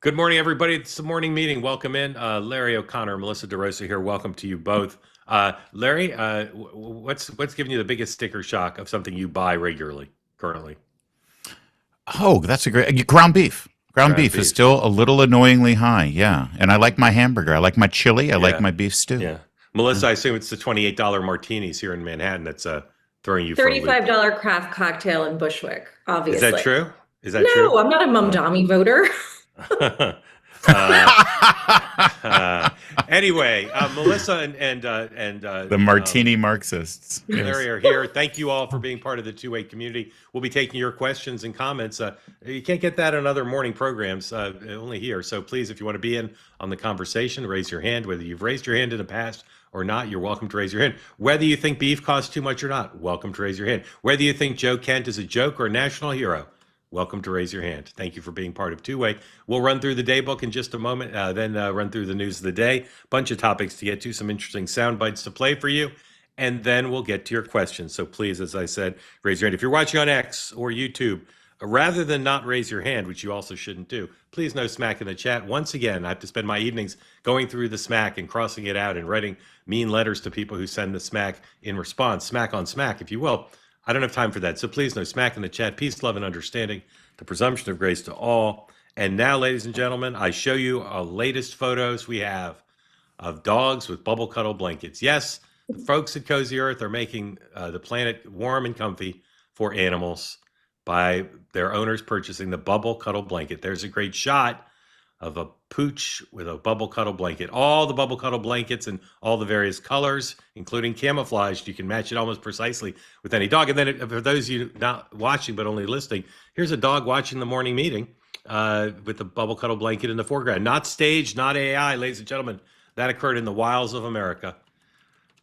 Good morning, everybody. It's the morning meeting. Welcome in. Larry O'Connor, Melissa DeRosa here. Welcome to you both. Larry, what's giving you the biggest sticker shock of something you buy regularly currently? Oh, that's a great ground beef. Ground Ground beef is beef. still a little annoyingly high. Yeah, and I like my hamburger. I like my chili. I like Yeah, my beef stew. yeah. Melissa, I assume it's the $28 martinis here in Manhattan that's throwing you for a loop. $35 craft cocktail in Bushwick, Is that obviously. true? Is that true? No, I'm not a Oh. Mamdani voter. uh, anyway, Melissa and The martini Marxists. Larry Yes. are here. Thank you all for being part of the two-way community. We'll be taking your questions and comments. You can't get that in other morning programs, only here. So please, if you want to be in on the conversation, raise your hand. Whether you've raised your hand in the past or not, you're welcome to raise your hand. Whether you think beef costs too much or not, welcome to raise your hand. Whether you think Joe Kent is a joke or a national hero, welcome to raise your hand. Thank you for being part of Two Way. We'll run through the day book in just a moment, then run through the news of the day. Bunch of topics to get to, some interesting sound bites to play for you, and then we'll get to your questions. So please, as I said, raise your hand. If you're watching on X or YouTube, rather than not raise your hand, which you also shouldn't do, please no smack in the chat. Once again, I have to spend my evenings going through the smack and crossing it out and writing mean letters to people who send the smack in response, smack on smack, if you will. I don't have time for that. So please, no smack in the chat. Peace, love, and understanding. The presumption of grace to all. And now, ladies and gentlemen, I show you our latest photos we have of dogs with bubble cuddle blankets. Yes, the folks at Cozy Earth are making the planet warm and comfy for animals by their owners purchasing the bubble cuddle blanket. There's a great shot of a pooch with a bubble cuddle blanket. All the bubble cuddle blankets and all the various colors, including camouflaged. You can match it almost precisely with any dog. And then for those of you not watching but only listening, here's a dog watching the morning meeting with the bubble cuddle blanket in the foreground. Not staged, not AI, ladies and gentlemen. That occurred in the wilds of America.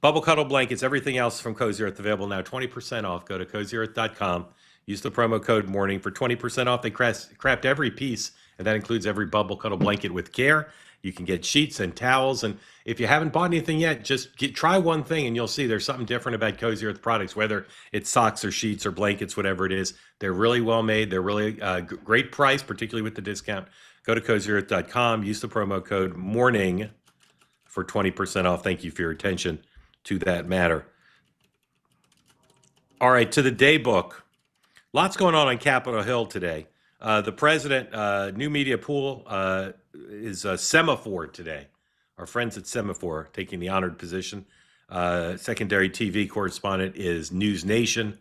Bubble cuddle blankets, everything else from Cozy Earth available now, 20% off. Go to cozyearth.com. Use the promo code MORNING for 20% off. They craft every piece, and that includes every bubble cuddle blanket with care. You can get sheets and towels. And if you haven't bought anything yet, just try one thing and you'll see there's something different about Cozy Earth products, whether it's socks or sheets or blankets, whatever it is. They're really well made. They're really great price, particularly with the discount. Go to cozyearth.com. Use the promo code MORNING for 20% off. Thank you for your attention to that matter. All right, to the day book. Lots going on Capitol Hill today. The president, new media pool, is Semaphore today. Our friends at Semaphore taking the honored position. Secondary TV correspondent is News Nation,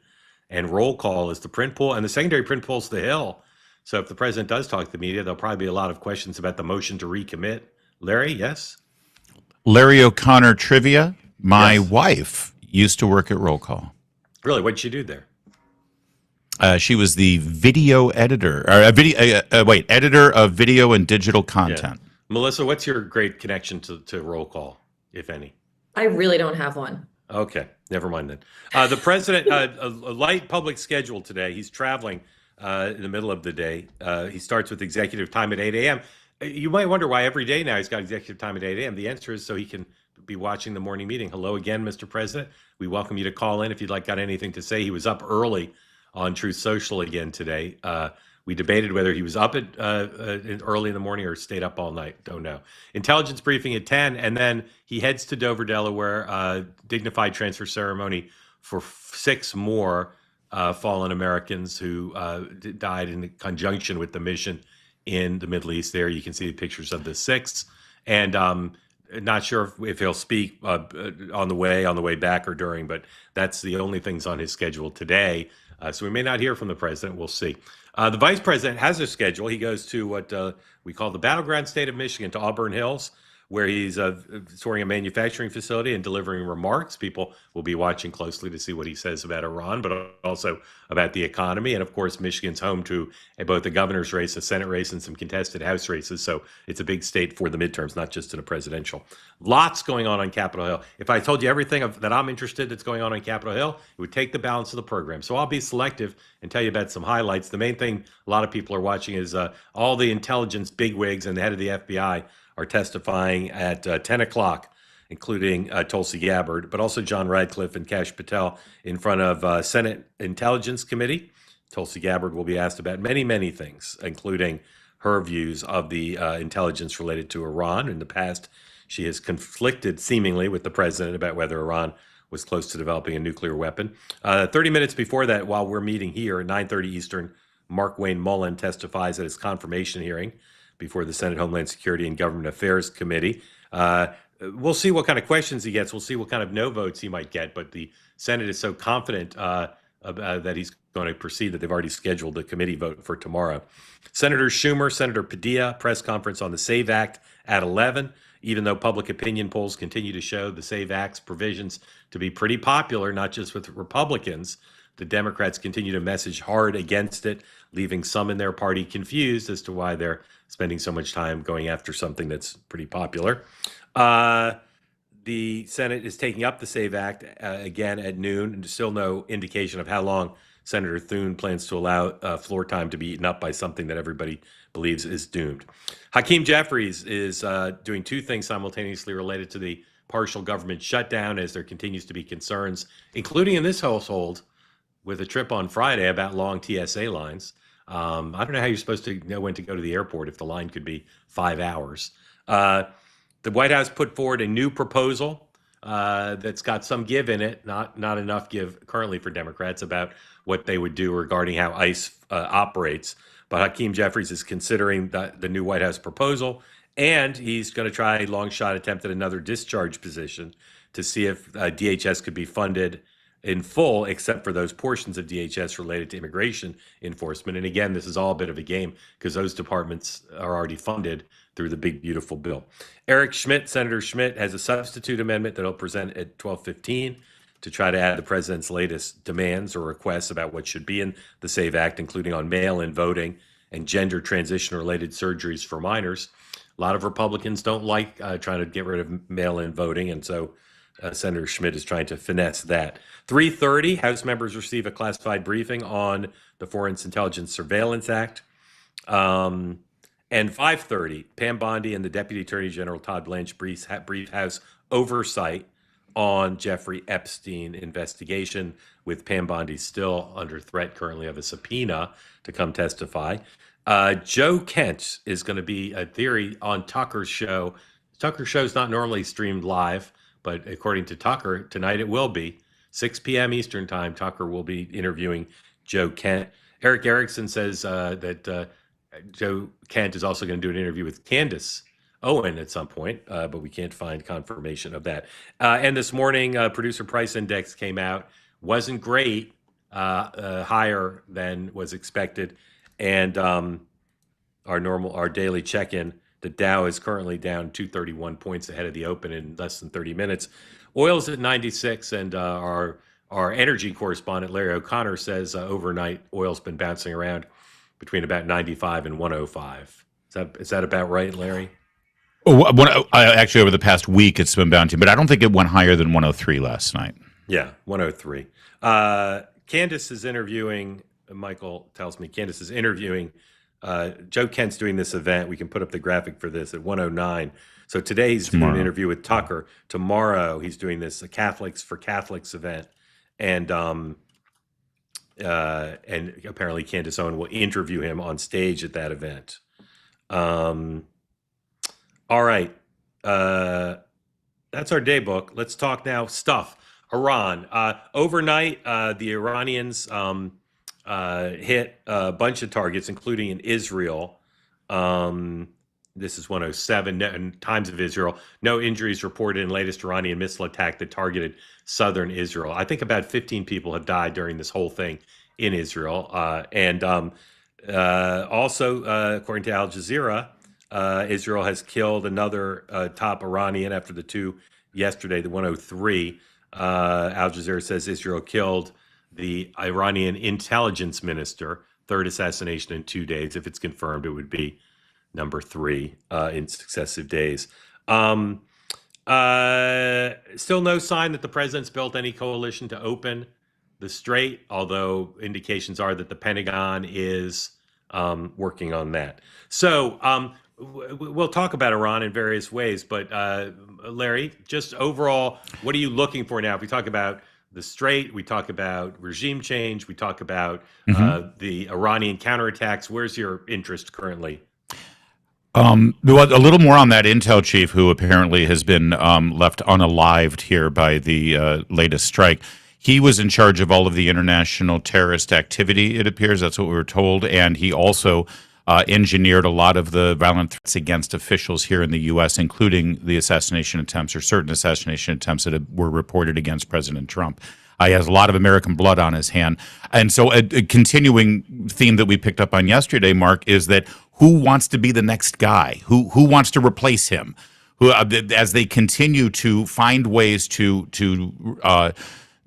and Roll Call is the print pool, and the secondary print pool is The Hill. So if the president does talk to the media, there'll probably be a lot of questions about the motion to recommit. Larry, yes? Larry O'Connor trivia. My Yes. wife used to work at Roll Call. Really, what'd she do there? She was the video editor, or editor of video and digital content. Yeah. Melissa, what's your great connection to Roll Call, if any? I really don't have one. Okay, never mind then. The president, a light public schedule today. He's traveling in the middle of the day. He starts with executive time at 8 a.m. You might wonder why every day now he's got executive time at 8 a.m. The answer is so he can be watching the morning meeting. Hello again, Mr. President. We welcome you to call in if you'd got anything to say. He was up early on Truth Social again today. We debated whether he was up at early in the morning or stayed up all night. Don't know. Intelligence briefing at 10, and then he heads to Dover, Delaware, dignified transfer ceremony for 6 more fallen Americans who died in conjunction with the mission in the Middle East. There you can see the pictures of the 6. And not sure if he'll speak on the way back or during, but that's the only things on his schedule today. So we may not hear from the president. We'll see. The vice president has a schedule. He goes to what we call the battleground state of Michigan, to Auburn Hills, where he's touring a manufacturing facility and delivering remarks. People will be watching closely to see what he says about Iran, but also about the economy. And of course, Michigan's home to both the governor's race, a Senate race, and some contested House races. So it's a big state for the midterms, not just in a presidential. Lots going on Capitol Hill. If I told you everything that I'm interested that's going on Capitol Hill, it would take the balance of the program. So I'll be selective and tell you about some highlights. The main thing a lot of people are watching is all the intelligence bigwigs and the head of the FBI are testifying at 10 o'clock, including Tulsi Gabbard, but also John Radcliffe and Kash Patel in front of Senate Intelligence Committee. Tulsi Gabbard will be asked about many, many things, including her views of the intelligence related to Iran. In the past, she has conflicted seemingly with the president about whether Iran was close to developing a nuclear weapon. 30 minutes before that, while we're meeting here at 9:30 Eastern, Markwayne Mullin testifies at his confirmation hearing before the Senate Homeland Security and Government Affairs Committee. We'll see what kind of questions he gets. We'll see what kind of no votes he might get. But the Senate is so confident that he's going to proceed that they've already scheduled the committee vote for tomorrow. Senator Schumer, Senator Padilla, press conference on the SAVE Act at 11. Even though public opinion polls continue to show the SAVE Act's provisions to be pretty popular, not just with Republicans, the Democrats continue to message hard against it, leaving some in their party confused as to why they're spending so much time going after something that's pretty popular. The Senate is taking up the SAVE Act again at noon, and still no indication of how long Senator Thune plans to allow floor time to be eaten up by something that everybody believes is doomed. Hakeem Jeffries is doing two things simultaneously related to the partial government shutdown, as there continues to be concerns, including in this household, with a trip on Friday about long TSA lines. I don't know how you're supposed to know when to go to the airport if the line could be 5 hours. The White House put forward a new proposal that's got some give in it, not enough give currently for Democrats, about what they would do regarding how ICE operates. But Hakeem Jeffries is considering the new White House proposal, and he's going to try a long shot attempt at another discharge position to see if DHS could be funded in full, except for those portions of DHS related to immigration enforcement. And again, this is all a bit of a game because those departments are already funded through the big, beautiful bill. Eric Schmidt, Senator Schmidt, has a substitute amendment that he'll present at 12:15 to try to add the president's latest demands or requests about what should be in the SAVE Act, including on mail-in voting and gender transition-related surgeries for minors. A lot of Republicans don't like trying to get rid of mail-in voting, and so Senator Schmidt is trying to finesse that. 3:30, House members receive a classified briefing on the Foreign Intelligence Surveillance Act. And 5:30, Pam Bondi and the Deputy Attorney General Todd Blanche brief House oversight on Jeffrey Epstein investigation, with Pam Bondi still under threat currently of a subpoena to come testify. Joe Kent is going to be a theory on Tucker's show. Tucker's show is not normally streamed live, but according to Tucker, tonight it will be. 6 p.m. Eastern time, Tucker will be interviewing Joe Kent. Eric Erickson says that Joe Kent is also going to do an interview with Candace Owen at some point, but we can't find confirmation of that. And this morning, producer price index came out. Wasn't great, higher than was expected. And our daily check-in, the Dow is currently down 231 points ahead of the open in less than 30 minutes. Oil's at 96, and our energy correspondent, Larry O'Connor, says overnight oil's been bouncing around between about 95 and 105. Is that about right, Larry? Actually, over the past week, it's been bouncing, but I don't think it went higher than 103 last night. Yeah, 103. Candace is interviewing, Michael tells me, Candace is interviewing, Joe Kent's doing this event. We can put up the graphic for this at 109. So today he's doing an interview with Tucker. Tomorrow he's doing this Catholics for Catholics event. And apparently Candace Owen will interview him on stage at that event. All right. That's our day book. Let's talk now stuff. Iran. Overnight, the Iranians hit a bunch of targets, including in Israel. This is 107, and Times of Israel. No injuries reported in latest Iranian missile attack that targeted southern Israel. I think about 15 people have died during this whole thing in Israel. Also, according to Al Jazeera, Israel has killed another top Iranian after the two yesterday, the 103. Al Jazeera says Israel killed the Iranian intelligence minister, third assassination in 2 days. If it's confirmed, it would be number 3 in successive days. Still no sign that the president's built any coalition to open the strait, although indications are that the Pentagon is working on that. So we'll talk about Iran in various ways, but Larry, just overall, what are you looking for now? If we talk about the strait, we talk about regime change, we talk about the Iranian counterattacks. Where's your interest currently? Well, a little more on that intel chief who apparently has been left unalived here by the latest strike. He was in charge of all of the international terrorist activity, it appears. That's what we were told. And he also engineered a lot of the violent threats against officials here in the U.S., including the assassination attempts or certain assassination attempts that were reported against President Trump. He has a lot of American blood on his hand. And so a continuing theme that we picked up on yesterday, Mark, is that who wants to be the next guy? Who wants to replace him? Who, as they continue to find ways to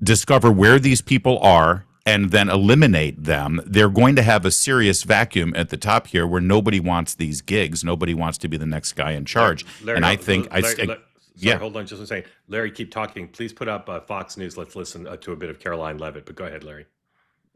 discover where these people are and then eliminate them, they're going to have a serious vacuum at the top here where nobody wants these gigs. Nobody wants to be the next guy in charge. Larry, and I think sorry, hold on just a second. Larry, keep talking. Please put up Fox News. Let's listen to a bit of Caroline Levitt. But go ahead, Larry.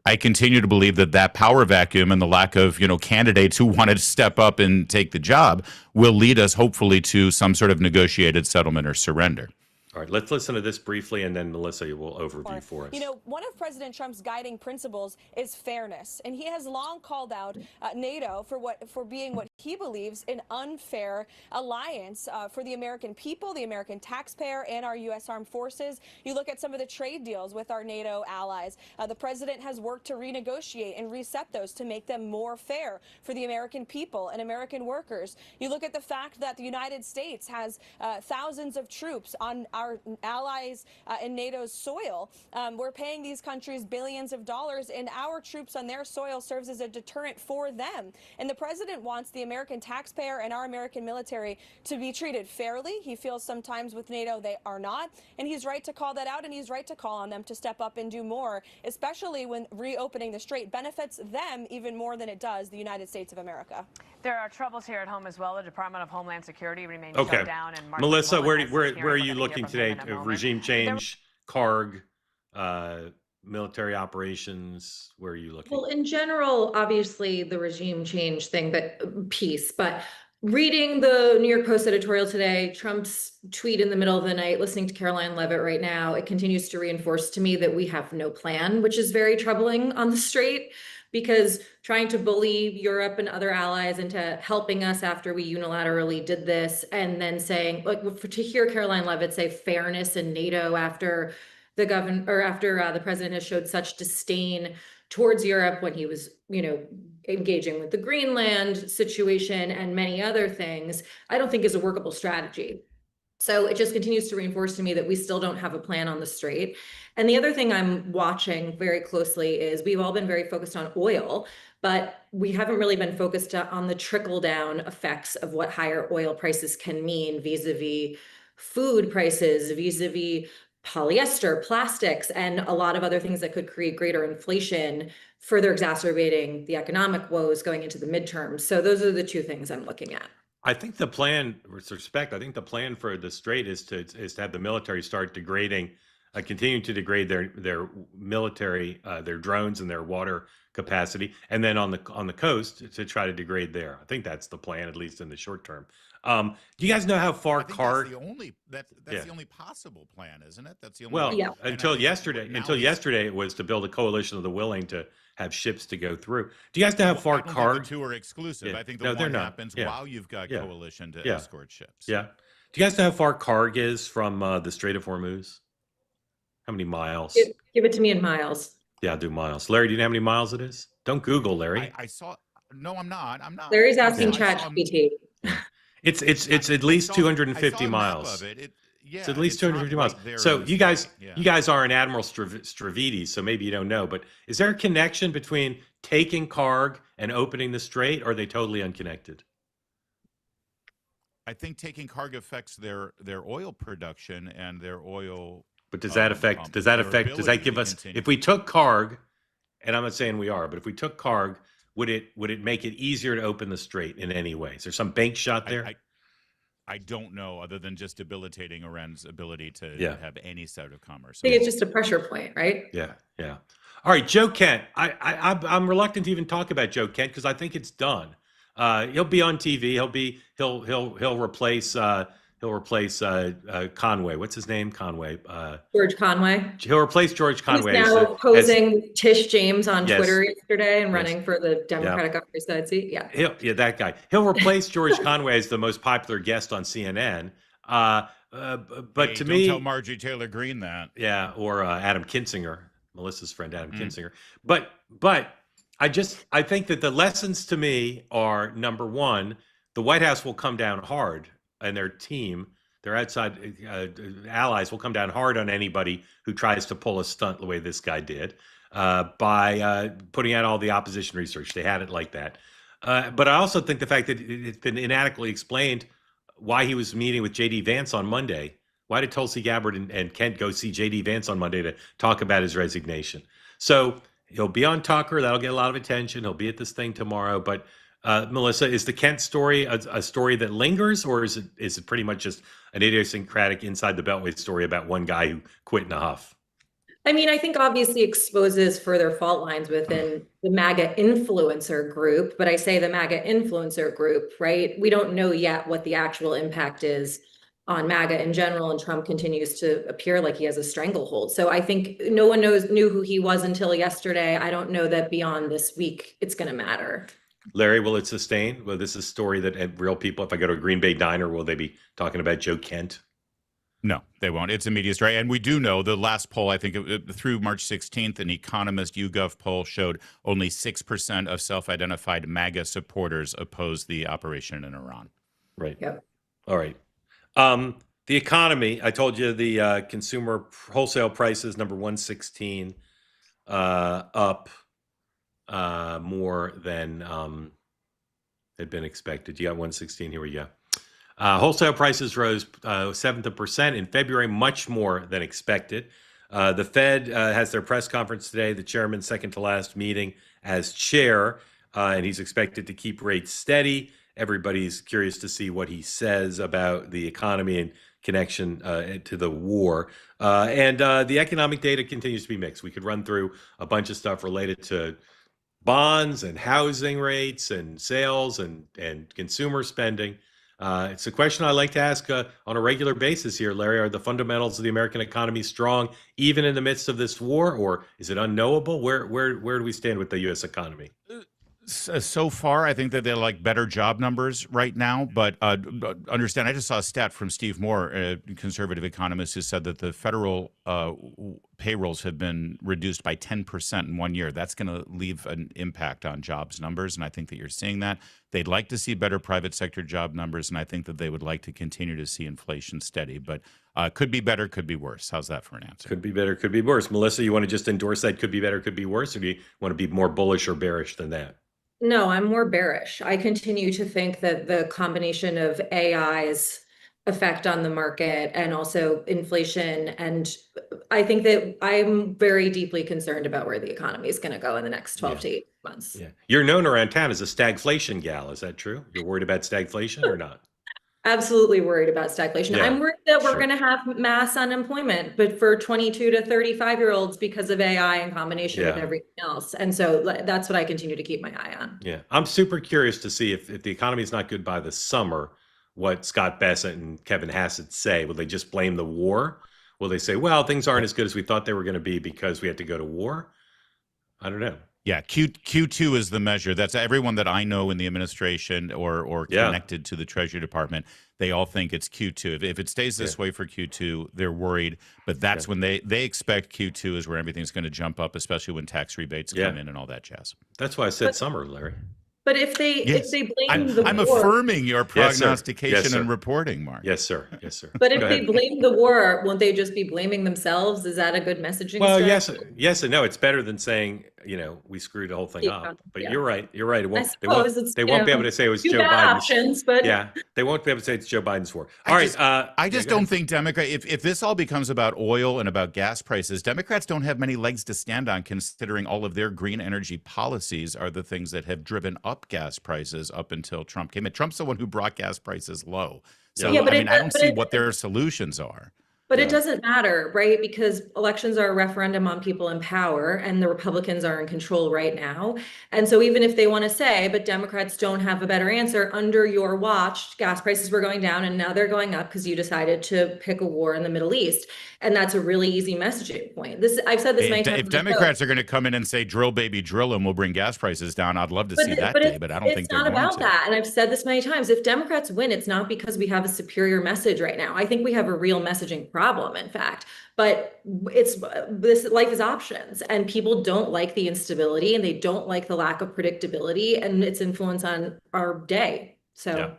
I continue to believe that power vacuum and the lack of candidates who want to step up and take the job will lead us hopefully to some sort of negotiated settlement or surrender. All right, let's listen to this briefly, and then Melissa, you will overview for us. One of President Trump's guiding principles is fairness, and he has long called out NATO for being what he believes an unfair alliance for the American people, the American taxpayer, and our U.S. armed forces. You look at some of the trade deals with our NATO allies. The president has worked to renegotiate and reset those to make them more fair for the American people and American workers. You look at the fact that the United States has thousands of troops on our allies in NATO's soil. We're paying these countries billions of dollars, and our troops on their soil serves as a deterrent for them. And the president wants the American taxpayer and our American military to be treated fairly. He feels sometimes with NATO they are not, and he's right to call that out, and he's right to call on them to step up and do more, especially when reopening the strait benefits them even more than it does the United States of America. There are troubles here at home as well. The Department of Homeland Security remains Okay. shut down. And Melissa, where are you looking today? Regime change, CARG, military operations. Where are you looking? Well, in general, obviously the regime change thing, but reading the New York Post editorial today, Trump's tweet in the middle of the night, listening to Caroline Levitt right now, it continues to reinforce to me that we have no plan, which is very troubling on the strait. Because trying to bully Europe and other allies into helping us after we unilaterally did this, and then saying, to hear Caroline Levitt say fairness in NATO after the president has showed such disdain towards Europe when he was, engaging with the Greenland situation and many other things, I don't think is a workable strategy. So it just continues to reinforce to me that we still don't have a plan on the strait. And the other thing I'm watching very closely is we've all been very focused on oil, but we haven't really been focused on the trickle down effects of what higher oil prices can mean vis-a-vis food prices, vis-a-vis polyester, plastics, and a lot of other things that could create greater inflation, further exacerbating the economic woes going into the midterms. So those are the two things I'm looking at. I think the plan, with respect, I think the plan for the strait is to have the military start degrading, continuing to degrade their military, their drones and their water capacity, and then on the coast to try to degrade there. I think that's the plan, at least in the short term. Do you guys know how far CARG? That's the only possible plan, isn't it? That's the only. Well, Yeah. until yesterday, it was to build a coalition of the willing to have ships to go through. Do you guys know how far CARG? The two are exclusive. Yeah. I think No, the they're one not. happens Yeah. while you've got Yeah. coalition to Yeah. escort ships. Yeah. Do you guys know how far CARG is from the Strait of Hormuz? How many miles? Give it to me in miles. Yeah, I'll do miles. Larry, do you know how many miles it is? Don't Google, Larry. I saw. No, I'm not. I'm not. Larry's asking Yeah. ChatGPT. It's at least 250 miles. It's at least 250 miles. So you guys are an Admiral Stavridis, so maybe you don't know, but is there a connection between taking CARG and opening the strait, or are they totally unconnected? I think taking CARG affects their oil production and their oil. But does that give us, if we took CARG, and I'm not saying we are, but if we took CARG, would it make it easier to open the strait in any way? Is there some bank shot there? I don't know, other than just debilitating Iran's ability to have any sort of commerce. I think it's just a pressure point, right? Yeah. All right, Joe Kent. I'm reluctant to even talk about Joe Kent because I think it's done. He'll be on TV. He'll replace He'll replace Conway. What's his name? Conway. George Conway. He'll replace George He's Conway now posing Tish James on Yes. Twitter yesterday and Yes. running for the Democratic governor's side seat. Yeah. Yeah, that guy. He'll replace George Conway as the most popular guest on CNN. But Hey, to don't me, tell Marjorie Taylor Greene that. yeah, or Adam Kinzinger, Melissa's friend, Adam Kinzinger. But I think that the lessons to me are, number one, the White House will come down hard, and their team, their outside allies will come down hard on anybody who tries to pull a stunt the way this guy did by putting out all the opposition research. They had it like that. But I also think the fact that it's been inadequately explained why he was meeting with J.D. Vance on Monday. Why did Tulsi Gabbard and Kent go see J.D. Vance on Monday to talk about his resignation? So he'll be on Tucker. That'll get a lot of attention. He'll be at this thing tomorrow. But Melissa, is the Kent story a story that lingers, or is it pretty much just an idiosyncratic inside the Beltway story about one guy who quit in a huff? I mean, I think obviously exposes further fault lines within the MAGA influencer group, but I say the MAGA influencer group, right? We don't know yet what the actual impact is on MAGA in general, and Trump continues to appear like he has a stranglehold. So I think no one knew who he was until yesterday. I don't know that beyond this week it's going to matter. Larry, will it sustain? Will this is a story that real people, if I go to a Green Bay diner, will they be talking about Joe Kent? No, they won't. It's a media story. And we do know the last poll, I think through March 16th, an Economist YouGov poll showed only 6% of self-identified MAGA supporters oppose the operation in Iran. Right. Yep. All right. The economy, I told you the consumer wholesale prices, number 116, up more than had been expected. You got 116, here we go. Wholesale prices rose 0.7% in February, much more than expected. The Fed has their press conference today, the chairman's second to last meeting as chair, and he's expected to keep rates steady. Everybody's curious to see what he says about the economy in connection to the war. And the economic data continues to be mixed. We could run through a bunch of stuff related to bonds and housing rates and sales and consumer spending. It's a question I like to ask on a regular basis here, Larry. Are the fundamentals of the American economy strong even in the midst of this war, or is it unknowable? Where do we stand with the U.S. economy? So far, I think that they're like better job numbers right now. But understand, I just saw a stat from Steve Moore, a conservative economist, who said that the federal payrolls have been reduced by 10% in 1 year. That's going to leave an impact on jobs numbers. And I think that you're seeing that. They'd like to see better private sector job numbers. And I think that they would like to continue to see inflation steady. But could be better, could be worse. How's that for an answer? Could be better, could be worse. Melissa, you want to just endorse that could be better, could be worse? Or do you want to be more bullish or bearish than that? No, I'm more bearish. I continue to think that the combination of AI's effect on the market and also inflation, and I think that I'm very deeply concerned about where the economy is going to go in the next 12 to 18 months. Yeah. You're known around town as a stagflation gal. Is that true? You're worried about stagflation or not? Absolutely worried about stagflation. Yeah, I'm worried that we're sure. going to have mass unemployment, but for 22 to 35-year-olds because of AI in combination with Yeah. everything else. And so that's what I continue to keep my eye on. Yeah. I'm super curious to see if the economy is not good by the summer, what Scott Bassett and Kevin Hassett say. Will they just blame the war? Will they say, well, things aren't as good as we thought they were going to be because we had to go to war? I don't know. Yeah, Q2 is the measure. That's everyone that I know in the administration or Yeah. connected to the Treasury Department. They all think it's Q2. If it stays this way for Q2, they're worried. But that's when they expect Q2 is where everything's going to jump up, especially when tax rebates come in and all that jazz. That's why I said summer, Larry. But if they blame the I'm war, affirming your Yes, sir. prognostication Yes, sir. and reporting, Mark. Yes, sir. Yes, sir. but if Go they ahead. blame the war, won't they just be blaming themselves? Is that a good messaging Well, strategy? yes and no. It's better than saying, we screwed the whole thing Yeah, up. But yeah. you're right. You're right. It I won't, suppose it's, they won't be able to say it was two Joe bad Biden's. options, but Yeah, they won't be able to say it's Joe Biden's war. I All just- right. I just go don't ahead. think if this all becomes about oil and about gas prices, Democrats don't have many legs to stand on, considering all of their green energy policies are the things that have driven up gas prices up until Trump came in. Trump's the one who brought gas prices low. So, Yeah, but I mean, I don't but see what their solutions are. But Yeah. it doesn't matter, right? Because elections are a referendum on people in power, and the Republicans are in control right now. And so even if they want to say, but Democrats don't have a better answer, under your watch, gas prices were going down and now they're going up because you decided to pick a war in the Middle East. And that's a really easy messaging point. I've said this many times. If Democrats are going to come in and say drill baby drill and we'll bring gas prices down, I'd love to see that day, but I don't think they're going to. It's not about that. And I've said this many times. If Democrats win, it's not because we have a superior message right now. I think we have a real messaging problem, in fact. But this life is options, and people don't like the instability and they don't like the lack of predictability and its influence on our day. So. Yeah.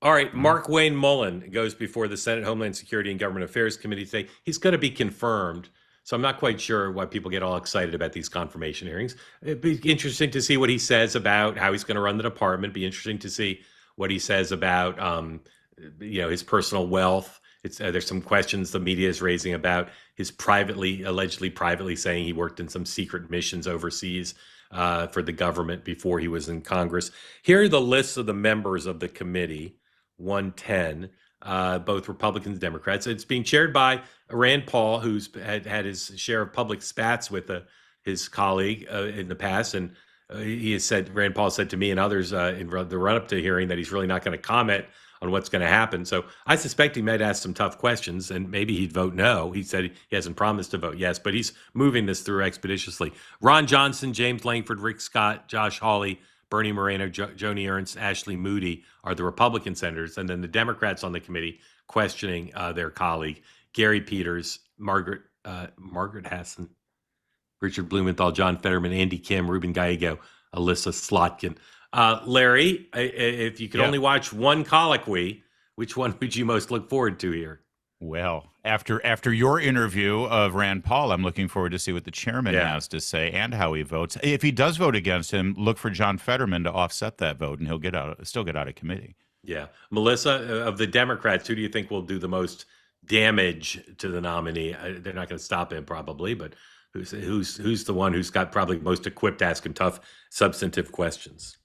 All right, Markwayne Mullin goes before the Senate Homeland Security and Government Affairs Committee today. He's going to be confirmed, so I'm not quite sure why people get all excited about these confirmation hearings. It'd be interesting to see what he says about how he's going to run the department. Be interesting to see what he says about, his personal wealth. There's some questions the media is raising about his allegedly privately saying he worked in some secret missions overseas for the government before he was in Congress. Here are the lists of the members of the committee. 110, both Republicans and Democrats. It's being chaired by Rand Paul, who's had his share of public spats with his colleague in the past. And Rand Paul said to me and others in the run-up to hearing that he's really not going to comment on what's going to happen. So I suspect he might ask some tough questions and maybe he'd vote no. He said he hasn't promised to vote yes, but he's moving this through expeditiously. Ron Johnson, James Langford, Rick Scott, Josh Hawley, Bernie Moreno, Joni Ernst, Ashley Moody are the Republican senators, and then the Democrats on the committee questioning their colleague, Gary Peters, Margaret Hassan, Richard Blumenthal, John Fetterman, Andy Kim, Ruben Gallego, Alyssa Slotkin. Larry, if you could only watch one colloquy, which one would you most look forward to here? Well, after your interview of Rand Paul, I'm looking forward to see what the chairman has to say and how he votes. If he does vote against him, look for John Fetterman to offset that vote, and he'll still get out of committee. Yeah, Melissa, of the Democrats, who do you think will do the most damage to the nominee? They're not going to stop him probably, but who's the one who's got probably most equipped to ask him tough, substantive questions?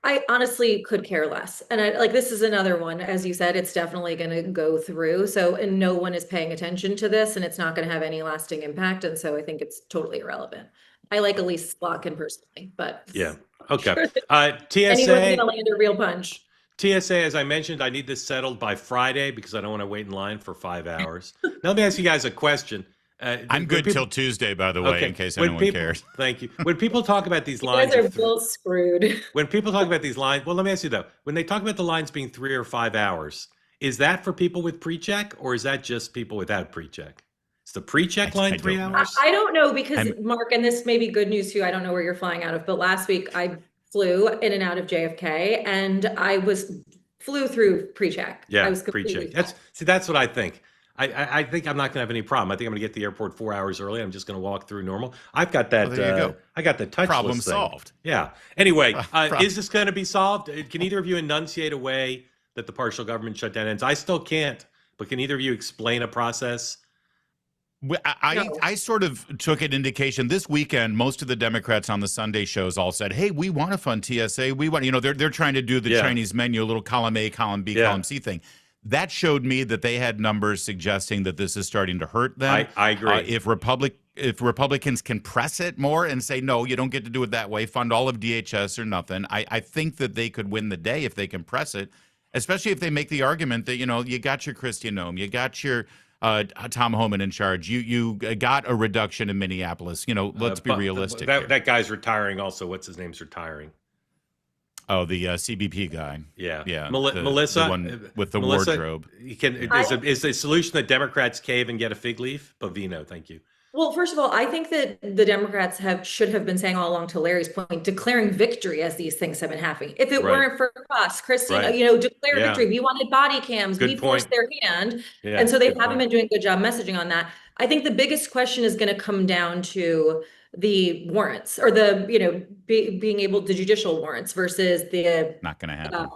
I honestly could care less. And this is another one, as you said, it's definitely going to go through. So, and no one is paying attention to this and it's not going to have any lasting impact. And so I think it's totally irrelevant. I like Elise Slotkin personally, but yeah. Okay. Anyone's TSA, going to land a real punch. TSA, as I mentioned, I need this settled by Friday because I don't want to wait in line for 5 hours. Now, let me ask you guys a question. I'm good till Tuesday, by the way, in case anyone cares. Thank you. When people talk about these You lines, guys are both screwed. when people talk about these lines, well, let me ask you though, when they talk about the lines being 3 or 5 hours, is that for people with pre-check or is that just people without pre-check? Is the pre-check line 3 hours? I don't know because Mark, and this may be good news too. I don't know where you're flying out of, but last week I flew in and out of JFK and I flew through pre-check. Yeah, I was completely pre-check. That's what I think. I think I'm not going to have any problem. I think I'm going to get to the airport 4 hours early. I'm just going to walk through normal. I've got that. There you go. I got the touchless Problem thing. solved. Yeah. Anyway, is this going to be solved? Can either of you enunciate a way that the partial government shutdown ends? I still can't, but can either of you explain a process? I sort of took an indication this weekend. Most of the Democrats on the Sunday shows all said, "Hey, we want to fund TSA. We want, they're trying to do the Chinese menu, a little column A, column B, column C thing." That showed me that they had numbers suggesting that this is starting to hurt them. I agree. If Republicans can press it more and say, no, you don't get to do it that way, fund all of DHS or nothing, I think that they could win the day if they can press it, especially if they make the argument that, you got your Kristi Noem, you got your Tom Homan in charge, you got a reduction in Minneapolis. Let's be realistic. That guy's retiring also. What's his name's retiring? Oh, the CBP guy. Yeah. Melissa, the one with the wardrobe. Is the solution that Democrats cave and get a fig leaf? Bovino, thank you. Well, first of all, I think that the Democrats should have been saying all along, to Larry's point, declaring victory as these things have been happening. If it weren't for us, Kristi, declare victory. We wanted body cams. We forced their hand. And so they haven't been doing a good job messaging on that. I think the biggest question is going to come down to the warrants or the, being able to judicial warrants versus the not going to happen.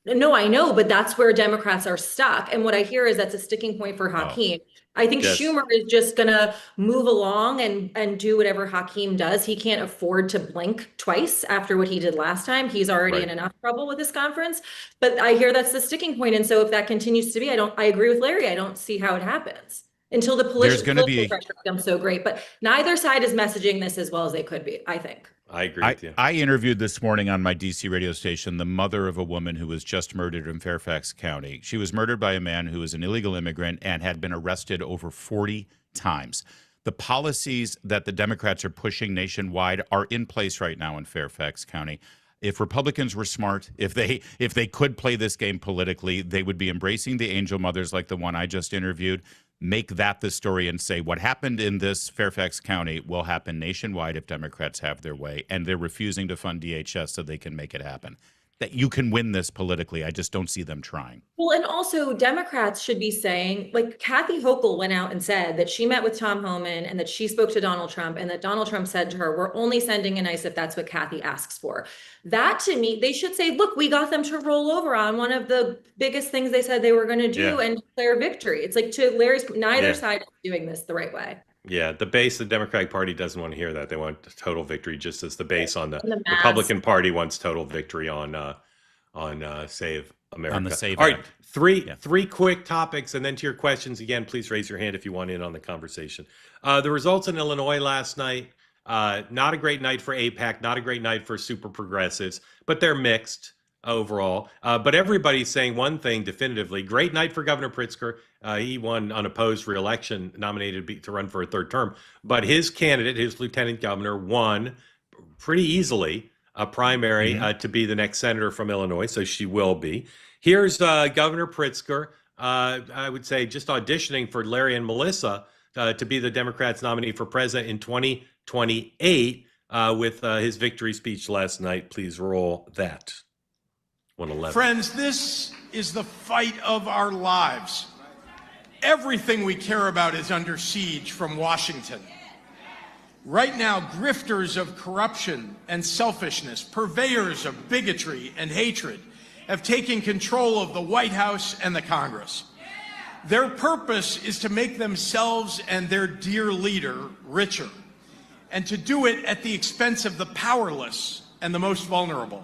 No, I know, but that's where Democrats are stuck. And what I hear is that's a sticking point for Hakeem. I think Yes. Schumer is just gonna move along and do whatever Hakeem does. He can't afford to blink twice after what he did last time. He's already in enough trouble with this conference. But I hear that's the sticking point. And so if that continues to be, I agree with Larry. I don't see how it happens until the political pressure becomes so great. But neither side is messaging this as well as they could be, I think. I agree with you. I interviewed this morning on my DC radio station the mother of a woman who was just murdered in Fairfax County. She was murdered by a man who was an illegal immigrant and had been arrested over 40 times. The policies that the Democrats are pushing nationwide are in place right now in Fairfax County. If Republicans were smart, if they could play this game politically, they would be embracing the angel mothers like the one I just interviewed. Make that the story and say what happened in this Fairfax County will happen nationwide if Democrats have their way, and they're refusing to fund DHS so they can make it happen. That you can win this politically. I just don't see them trying. Well, and also Democrats should be saying, like Kathy Hochul went out and said that she met with Tom Homan and that she spoke to Donald Trump and that Donald Trump said to her, we're only sending an ICE if that's what Kathy asks for. That to me, they should say, look, we got them to roll over on one of the biggest things they said they were going to do and declare victory. It's like, to Larry's, neither side is doing this the right way. Yeah, the base of the Democratic Party doesn't want to hear that. They want total victory, just as the base on the Republican Party wants total victory on Save America. On the Save All right, Act. three quick topics, and then to your questions. Again, please raise your hand if you want in on the conversation. The results in Illinois last night, not a great night for AIPAC, not a great night for super progressives, but they're mixed overall. But everybody's saying one thing definitively: great night for Governor Pritzker. He won unopposed re-election, nominated to run for a third term. But his candidate, his lieutenant governor, won pretty easily a primary to be the next senator from Illinois, so she will be. Here's Governor Pritzker, I would say just auditioning for Larry and Melissa to be the Democrats' nominee for president in 2028 with his victory speech last night. Please roll that. 111. Friends, this is the fight of our lives. Everything we care about is under siege from Washington. Right now, grifters of corruption and selfishness, purveyors of bigotry and hatred, have taken control of the White House and the Congress. Their purpose is to make themselves and their dear leader richer, and to do it at the expense of the powerless and the most vulnerable.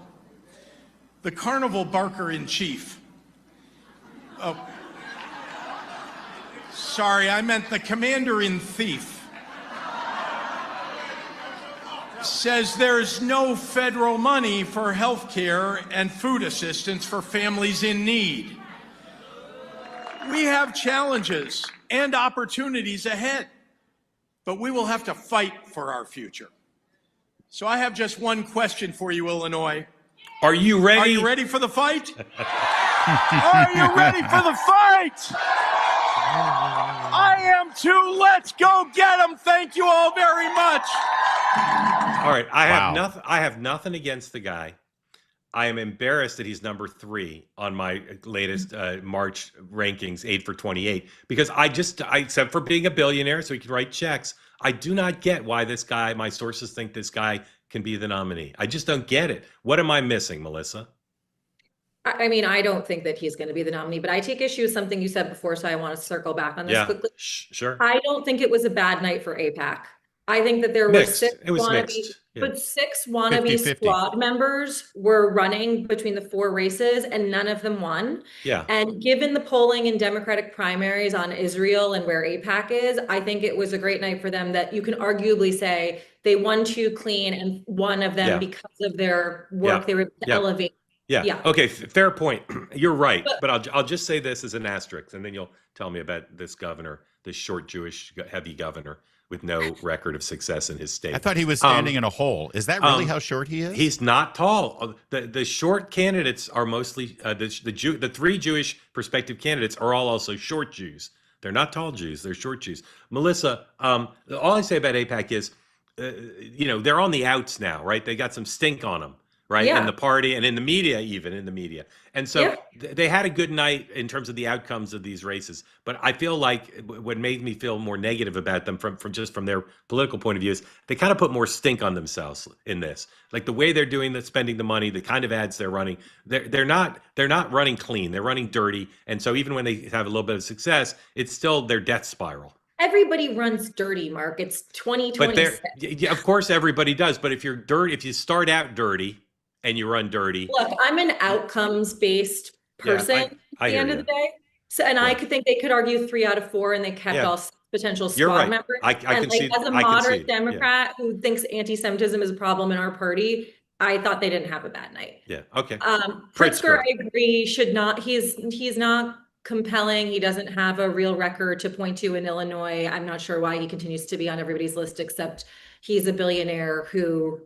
The carnival barker-in-chief. Oh, sorry, I meant the commander-in-thief. Says there's no federal money for health care and food assistance for families in need. We have challenges and opportunities ahead, but we will have to fight for our future. So I have just one question for you, Illinois. Are you ready? Are you ready for the fight? Are you ready for the fight? I am too. Let's go get them. Thank you all very much. All right, I have nothing against the guy. I am embarrassed that he's number 3 on my latest March rankings, 8 for 28, because I except for being a billionaire so he can write checks, I do not get why this guy, my sources think this guy can be the nominee. I just don't get it. What am I missing, Melissa? I mean, I don't think that he's going to be the nominee, but I take issue with something you said before, so I want to circle back on this quickly. Sure. I don't think it was a bad night for AIPAC. I think that there were six wannabe 50-50. squad members were running between the 4 races, and none of them won. Yeah. And given the polling in Democratic primaries on Israel and where AIPAC is, I think it was a great night for them that you can arguably say they won 2 clean, and one of them, because of their work, they were able to elevate. Yeah. Okay. Fair point. You're right. But I'll just say this as an asterisk, and then you'll tell me about this governor, this short Jewish heavy governor with no record of success in his state. I thought he was standing in a hole. Is that really how short he is? He's not tall. The short candidates are mostly the 3 Jewish prospective candidates are all also short Jews. They're not tall Jews. They're short Jews. Melissa, all I say about AIPAC is, they're on the outs now, right? They got some stink on them. right? Yeah. In the party and in the media, even in the media. And so Yeah. they had a good night in terms of the outcomes of these races. But I feel like what made me feel more negative about them from their political point of view is they kind of put more stink on themselves in this. Like the way they're doing the spending the money, the kind of ads they're running, they're not running clean. They're running dirty. And so even when they have a little bit of success, it's still their death spiral. Everybody runs dirty, Mark. It's 2026. But of course everybody does. But if you start out dirty and you run dirty. Look, I'm an outcomes-based person I at the end hear of the day. So, and I could think they could argue 3 out of 4, and they kept all potential squad You're right. members. I can and see. As a I can moderate see. Democrat who thinks anti-Semitism is a problem in our party, I thought they didn't have a bad night. Yeah. Okay. Pritzker, I agree, should not. He's not compelling. He doesn't have a real record to point to in Illinois. I'm not sure why he continues to be on everybody's list, except he's a billionaire who,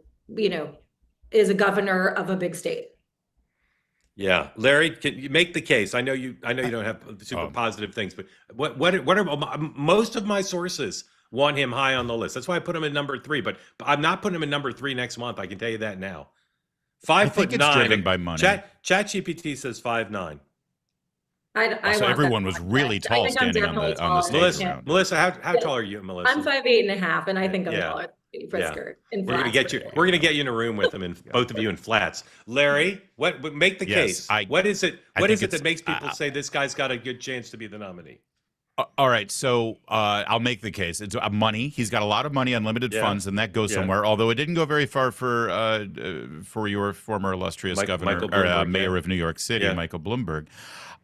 is a governor of a big state. Yeah, Larry, can you make the case? I know you don't have super positive things, but what are most of my sources want him high on the list. That's why I put him in number 3, but I'm not putting him in number 3 next month. I can tell you that now. 5'9". Driven by money. ChatGPT says 5'9". So everyone was really tall standing on the stage. Melissa, how tall are you, Melissa? I'm 5'8.5", and I think I'm taller. Pritzker. We're gonna get you. We're gonna get you in a room with him, and both of you in flats. Larry, make the case. What is it? What is it that makes people say this guy's got a good chance to be the nominee? All right, so I'll make the case. It's money. He's got a lot of money, unlimited funds, and that goes somewhere. Although it didn't go very far for your former illustrious governor or mayor of New York City, Michael Bloomberg.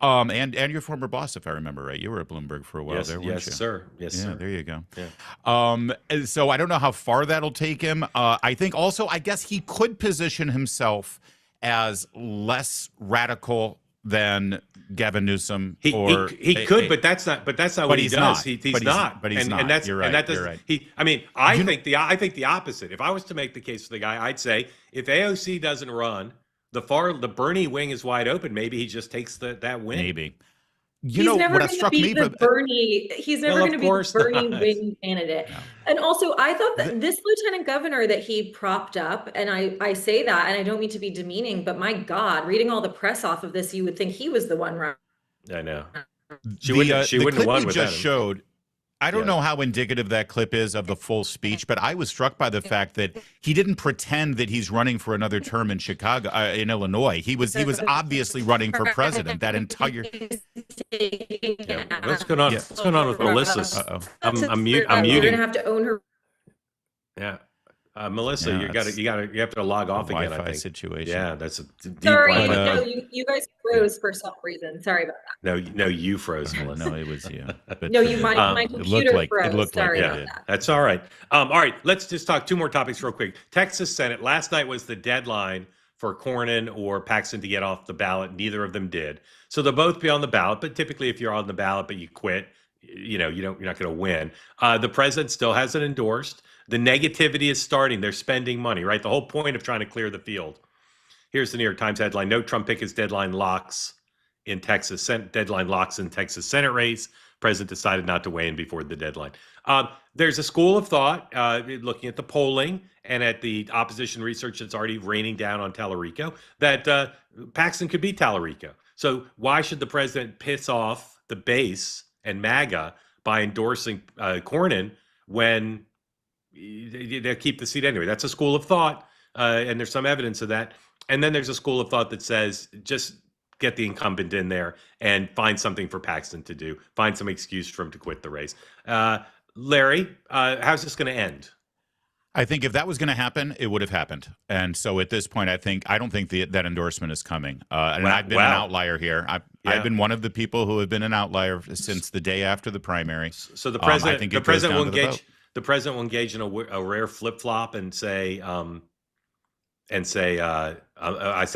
And your former boss, if I remember right. You were at Bloomberg for a while there, weren't you? Yes, sir. Yes, sir. There you go. Yeah. So I don't know how far that'll take him. I think also, I guess he could position himself as less radical than Gavin Newsom. He could, but that's not what he does. Not. He's not. But he's not. And that's, you're right. And that doesn't, you're right. I think the opposite. If I was to make the case for the guy, I'd say if AOC doesn't run, the Bernie wing is wide open. Maybe he just takes that win. Maybe. He's never going to be the Bernie wing candidate. No. And also, I thought that this lieutenant governor that he propped up, and I say that, and I don't mean to be demeaning, but my God, reading all the press off of this, you would think he was the one running. I know. She wouldn't have won without him. Showed. I don't know how indicative that clip is of the full speech, but I was struck by the fact that he didn't pretend that he's running for another term in Chicago, in Illinois. He was obviously running for president that entire. What's going on? What's going on with Melissa? I'm muting. You're gonna have to own her. Yeah. Melissa, you have to log off again. Wi-Fi I think. situation. Yeah, that's a deep. Sorry, no, you guys froze for some reason. Sorry about that. No, you froze, Melissa. No, it was you. But, no, my computer froze. It looked Sorry like about that. That's all right. All right, let's just talk 2 more topics real quick. Texas Senate. Last night was the deadline for Cornyn or Paxton to get off the ballot. Neither of them did. So they'll both be on the ballot. But typically, if you're on the ballot but you quit, you're not going to win. The president still hasn't endorsed. The negativity is starting. They're spending money, right? The whole point of trying to clear the field. Here's the New York Times headline: No Trump pick his deadline locks in Texas. Deadline locks in Texas Senate race. President decided not to weigh in before the deadline. There's a school of thought looking at the polling and at the opposition research that's already raining down on Tallarico that Paxton could beat Tallarico. So why should the president piss off the base and MAGA by endorsing Cornyn when they'll keep the seat anyway? That's a school of thought, and there's some evidence of that. And then there's a school of thought that says just get the incumbent in there and find something for Paxton to do. Find some excuse for him to quit the race. Larry, how's this going to end? I think if that was going to happen, it would have happened. And so at this point, I don't think that endorsement is coming. And I've been an outlier here. I've been one of the people who have been an outlier since the day after the primary. So the president will engage. The president will engage in a rare flip flop and say, I said I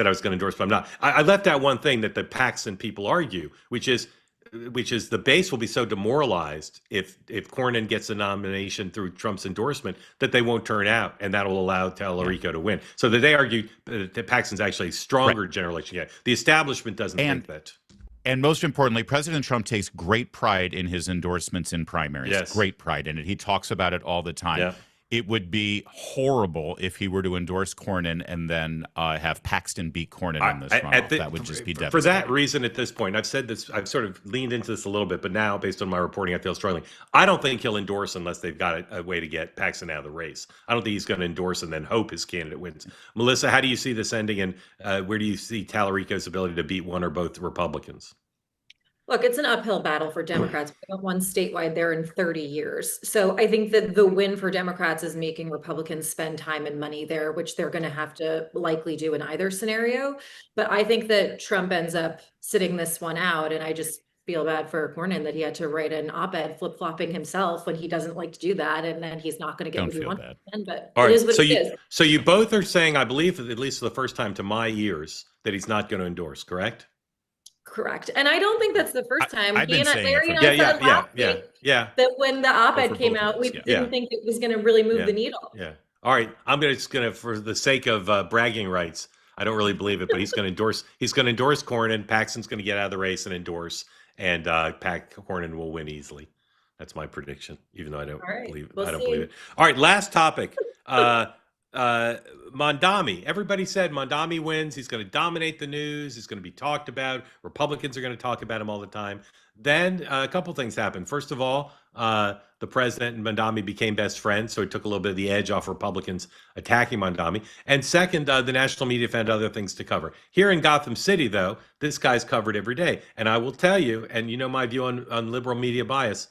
was going to endorse, but I'm not. I left out one thing that the Paxton people argue, which is the base will be so demoralized if Cornyn gets a nomination through Trump's endorsement that they won't turn out, and that will allow Tallarico to win. So that they argue that Paxton's actually a stronger general election candidate. The establishment doesn't think that. And most importantly, President Trump takes great pride in his endorsements in primaries. Yes. Great pride in it. He talks about it all the time. Yeah. It would be horrible if he were to endorse Cornyn and then have Paxton beat Cornyn in this runoff. That would just be devastating. For that reason, at this point, I've said this, I've sort of leaned into this a little bit, but now, based on my reporting, I feel strongly. I don't think he'll endorse unless they've got a way to get Paxton out of the race. I don't think he's going to endorse and then hope his candidate wins. Melissa, how do you see this ending, and where do you see Tallarico's ability to beat one or both Republicans? Look, it's an uphill battle for Democrats. We haven't won statewide there in 30 years. So I think that the win for Democrats is making Republicans spend time and money there, which they're going to have to likely do in either scenario. But I think that Trump ends up sitting this one out. And I just feel bad for Cornyn that he had to write an op-ed flip-flopping himself when he doesn't like to do that. And then he's not going to get Don't what he feel wants. bad. But All it right, is what so it is. So you both are saying, I believe, at least for the first time to my ears, that he's not going to endorse, correct? Correct. And I don't think that's the first time. I've been saying it Larry for- and I said last yeah, week yeah. that when the op-ed for came both of out, us, we yeah. didn't think it was going to really move Yeah. the needle. Yeah. All right. I'm just gonna, for the sake of bragging rights, I don't really believe it, but he's going to endorse. He's going to endorse Cornyn. Paxton's going to get out of the race and endorse, and Cornyn will win easily. That's my prediction, even though I don't All right, believe. we'll I don't see. believe it. All right. Last topic. Mamdani. Everybody said Mamdani wins. He's going to dominate the news. He's going to be talked about. Republicans are going to talk about him all the time. Then a couple things happened. First of all, the president and Mamdani became best friends, so it took a little bit of the edge off Republicans attacking Mamdani. And second, the national media found other things to cover. Here in Gotham City, though, this guy's covered every day. And I will tell you, and you know my view on liberal media bias,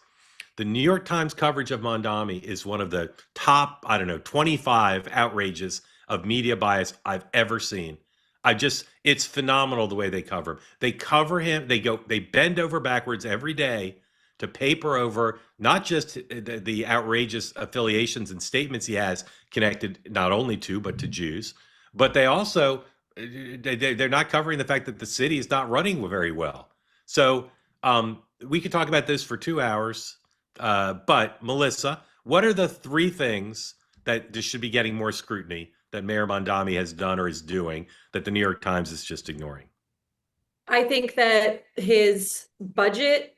the New York Times coverage of Mamdani is one of the top, 25 outrages of media bias I've ever seen. It's phenomenal the way they cover him. They cover him, they bend over backwards every day to paper over not just the outrageous affiliations and statements he has connected not only to, but to Jews, but they also, they're not covering the fact that the city is not running very well. So we could talk about this for 2 hours. But Melissa, what are the three things that just should be getting more scrutiny that Mayor Mamdani has done or is doing that the New York Times is just ignoring? I think that his budget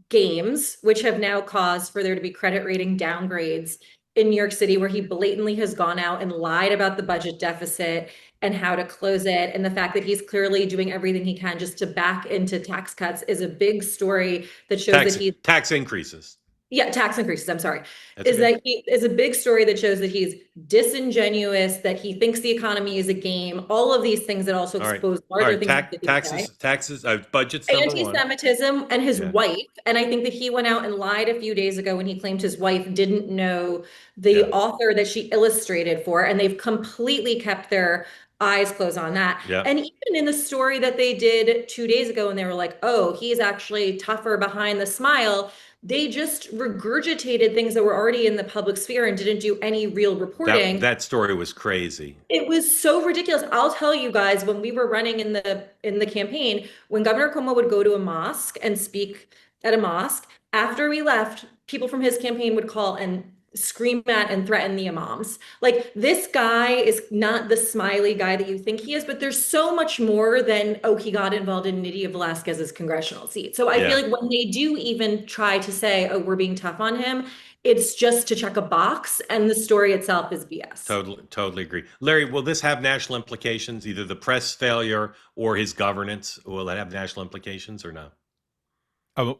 games, which have now caused for there to be credit rating downgrades in New York City, where he blatantly has gone out and lied about the budget deficit and how to close it, and the fact that he's clearly doing everything he can just to back into tax cuts, is a big story that shows that he's tax increases. Yeah, tax increases, I'm sorry. That's Is okay. that he is a big story that shows that he's disingenuous, that he thinks the economy is a game, all of these things that also All right. expose All larger right. things. that he didn't say. Taxes, budget's number one. Anti-Semitism and his Yeah. wife. And I think that he went out and lied a few days ago when he claimed his wife didn't know the Yeah. author that she illustrated for, and they've completely kept their eyes closed on that. Yeah. And even in the story that they did 2 days ago, and they were like, oh, he's actually tougher behind the smile, they just regurgitated things that were already in the public sphere and didn't do any real reporting. That story was crazy. It was so ridiculous. I'll tell you guys, when we were running in the campaign, when Governor Cuomo would go to a mosque and speak at a mosque, after we left, people from his campaign would call and scream at and threaten the imams. Like, this guy is not the smiley guy that you think he is, but there's so much more than, oh, he got involved in Nydia Velázquez's congressional seat. So I feel like when they do even try to say, oh, we're being tough on him, it's just to check a box, and the story itself is BS. Totally agree. Larry, will this have national implications? Either the press failure or his governance, will it have national implications or no?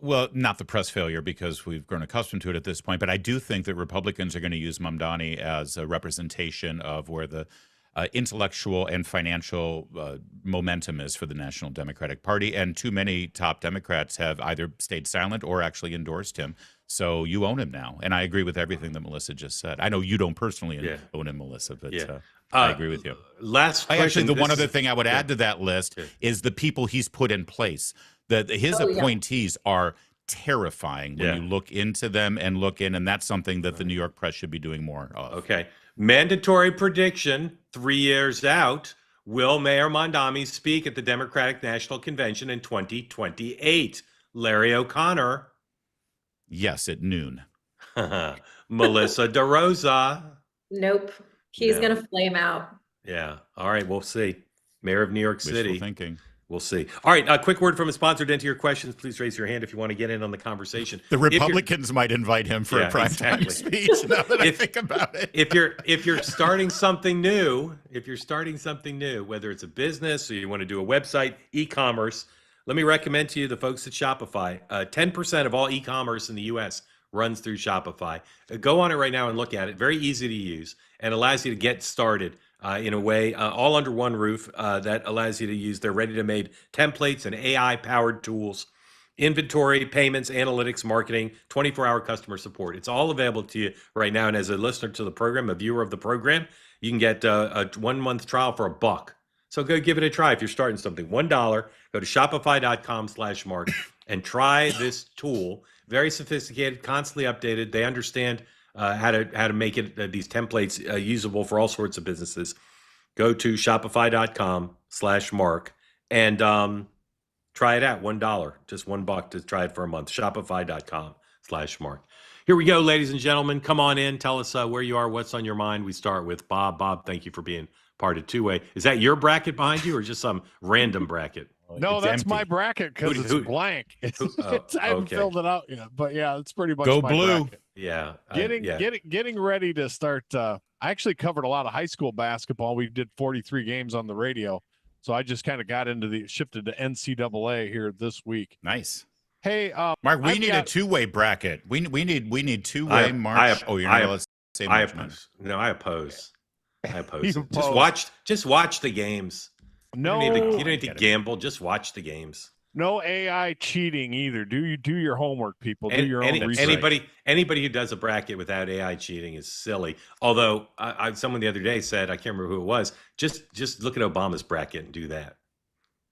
Well, not the press failure, because we've grown accustomed to it at this point. But I do think that Republicans are going to use Mamdani as a representation of where the intellectual and financial momentum is for the National Democratic Party. And too many top Democrats have either stayed silent or actually endorsed him. So you own him now. And I agree with everything that Melissa just said. I know you don't personally own him, Melissa, but I agree with you. Last question. Actually, the one other thing I would add to that list is the people he's put in place. His appointees are terrifying when you look into them and that's something that the New York press should be doing more of. Okay. Mandatory prediction 3 years out. Will Mayor Mamdani speak at the Democratic National Convention in 2028? Larry O'Connor. Yes, at noon. Melissa DeRosa. Nope. He's No. going to flame out. Yeah. All right. We'll see. Mayor of New York City. Wishful thinking. We'll see. All right, a quick word from a sponsor. To enter your questions, please raise your hand if you want to get in on the conversation. The Republicans might invite him for a primetime speech. Now that I think about it, if you're starting something new, whether it's a business or you want to do a website, e-commerce, let me recommend to you the folks at Shopify. 10% of all e-commerce in the U.S. runs through Shopify. Go on it right now and look at it. Very easy to use and allows you to get started in a way, all under one roof, that allows you to use their ready-to-made templates and AI-powered tools, inventory, payments, analytics, marketing, 24-hour customer support. It's all available to you right now. And as a listener to the program, a viewer of the program, you can get a 1-month trial for $1. So go give it a try. If you're starting something, $1, go to shopify.com/Mark and try this tool. Very sophisticated, constantly updated. They understand how to make it these templates usable for all sorts of businesses. Go to shopify.com/Mark and try it out. $1, just $1 to try it for a month. Shopify.com/Mark. Here we go, ladies and gentlemen. Come on in. Tell us where you are, what's on your mind. We start with Bob. Bob, thank you for being part of Two-Way. Is that your bracket behind you or just some random bracket? No, It's that's empty. my bracket because it's blank. I haven't okay. filled it out yet, but yeah, it's pretty much Go my blue. bracket. Yeah. Getting ready to start. I actually covered a lot of high school basketball. We did 43 games on the radio, so I just kind of got into shifted to NCAA here this week. Nice. Hey, Mark, we I've need got- a two-way bracket. We need two-way. Mark. You're not allowed to say I much, man. oppose. No, I oppose. I oppose. You it. oppose. Just watch the games. No, You don't need to gamble. Just watch the games. no AI cheating either. Do your homework, people. Do your own research. Anybody who does a bracket without AI cheating is silly. Although someone the other day said, I can't remember who it was, just look at Obama's bracket and do that.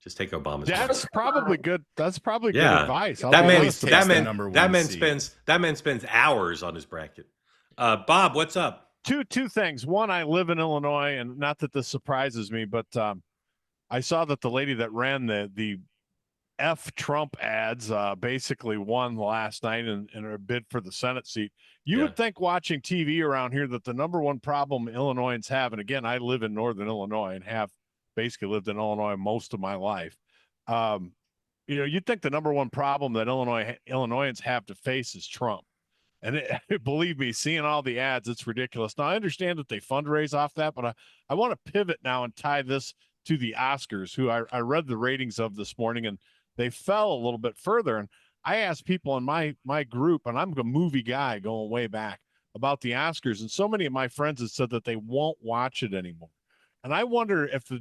Just take Obama's bracket. That's probably good. That's probably good Yeah. advice. That man seed. spends hours on his bracket. Bob, what's up? Two things. One, I live in Illinois, and not that this surprises me, but I saw that the lady that ran the F Trump ads basically won last night in her bid for the Senate seat. You would think watching TV around here that the number one problem Illinoisans have, and again, I live in Northern Illinois and have basically lived in Illinois most of my life. You'd think the number one problem that Illinoisans have to face is Trump. And believe me, seeing all the ads, it's ridiculous. Now, I understand that they fundraise off that, but I want to pivot now and tie this to the Oscars, who I read the ratings of this morning, and they fell a little bit further. And I asked people in my group, and I'm a movie guy going way back, about the Oscars, and so many of my friends have said that they won't watch it anymore. And I wonder if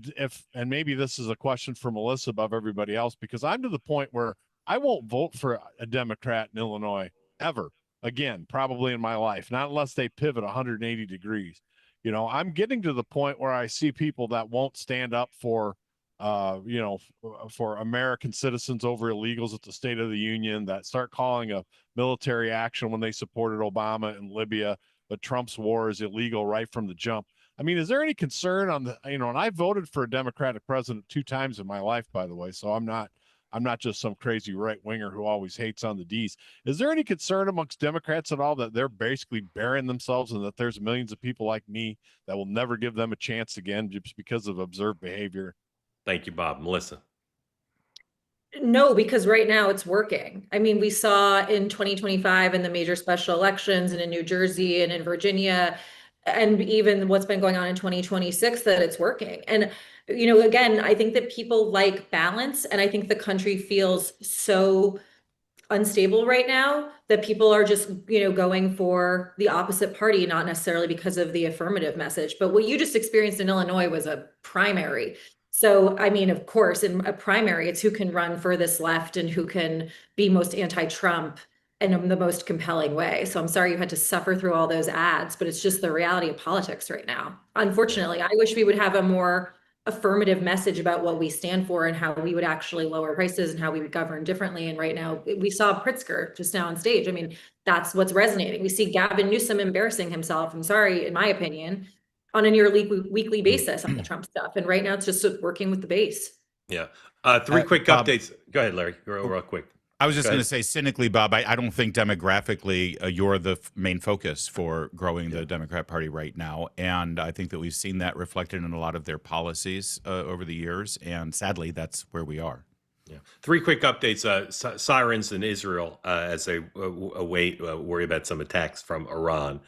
and maybe this is a question for Melissa above everybody else, because I'm to the point where I won't vote for a Democrat in Illinois ever again, probably in my life, not unless they pivot 180 degrees. I'm getting to the point where I see people that won't stand up for American citizens over illegals at the State of the Union, that start calling a military action when they supported Obama in Libya, but Trump's war is illegal right from the jump. I mean, is there any concern on and I voted for a Democratic president 2 times in my life, by the way, so I'm not just some crazy right winger who always hates on the D's. Is there any concern amongst Democrats at all that they're basically burying themselves and that there's millions of people like me that will never give them a chance again just because of observed behavior? Thank you, Bob. Melissa. No, because right now it's working. I mean, we saw in 2025 in the major special elections and in New Jersey and in Virginia, and even what's been going on in 2026, that it's working. And, again, I think that people like balance, and I think the country feels so unstable right now that people are just, going for the opposite party, not necessarily because of the affirmative message. But what you just experienced in Illinois was a primary. So, I mean, of course, in a primary, it's who can run furthest left and who can be most anti-Trump in the most compelling way. So I'm sorry you had to suffer through all those ads, but it's just the reality of politics right now. Unfortunately, I wish we would have a more affirmative message about what we stand for and how we would actually lower prices and how we would govern differently. And right now, we saw Pritzker just now on stage. I mean, that's what's resonating. We see Gavin Newsom embarrassing himself, I'm sorry, in my opinion, on a nearly weekly basis on the Trump stuff. And right now, it's just working with the base. Yeah. 3 quick Bob, updates. Go ahead, Larry. Real quick. I was just Go going to ahead. say cynically, Bob, I don't think demographically you're the main focus for growing the Democrat Party right now. And I think that we've seen that reflected in a lot of their policies over the years. And sadly, that's where we are. Yeah. Three quick updates. Sirens in Israel as they worry about some attacks from Iran.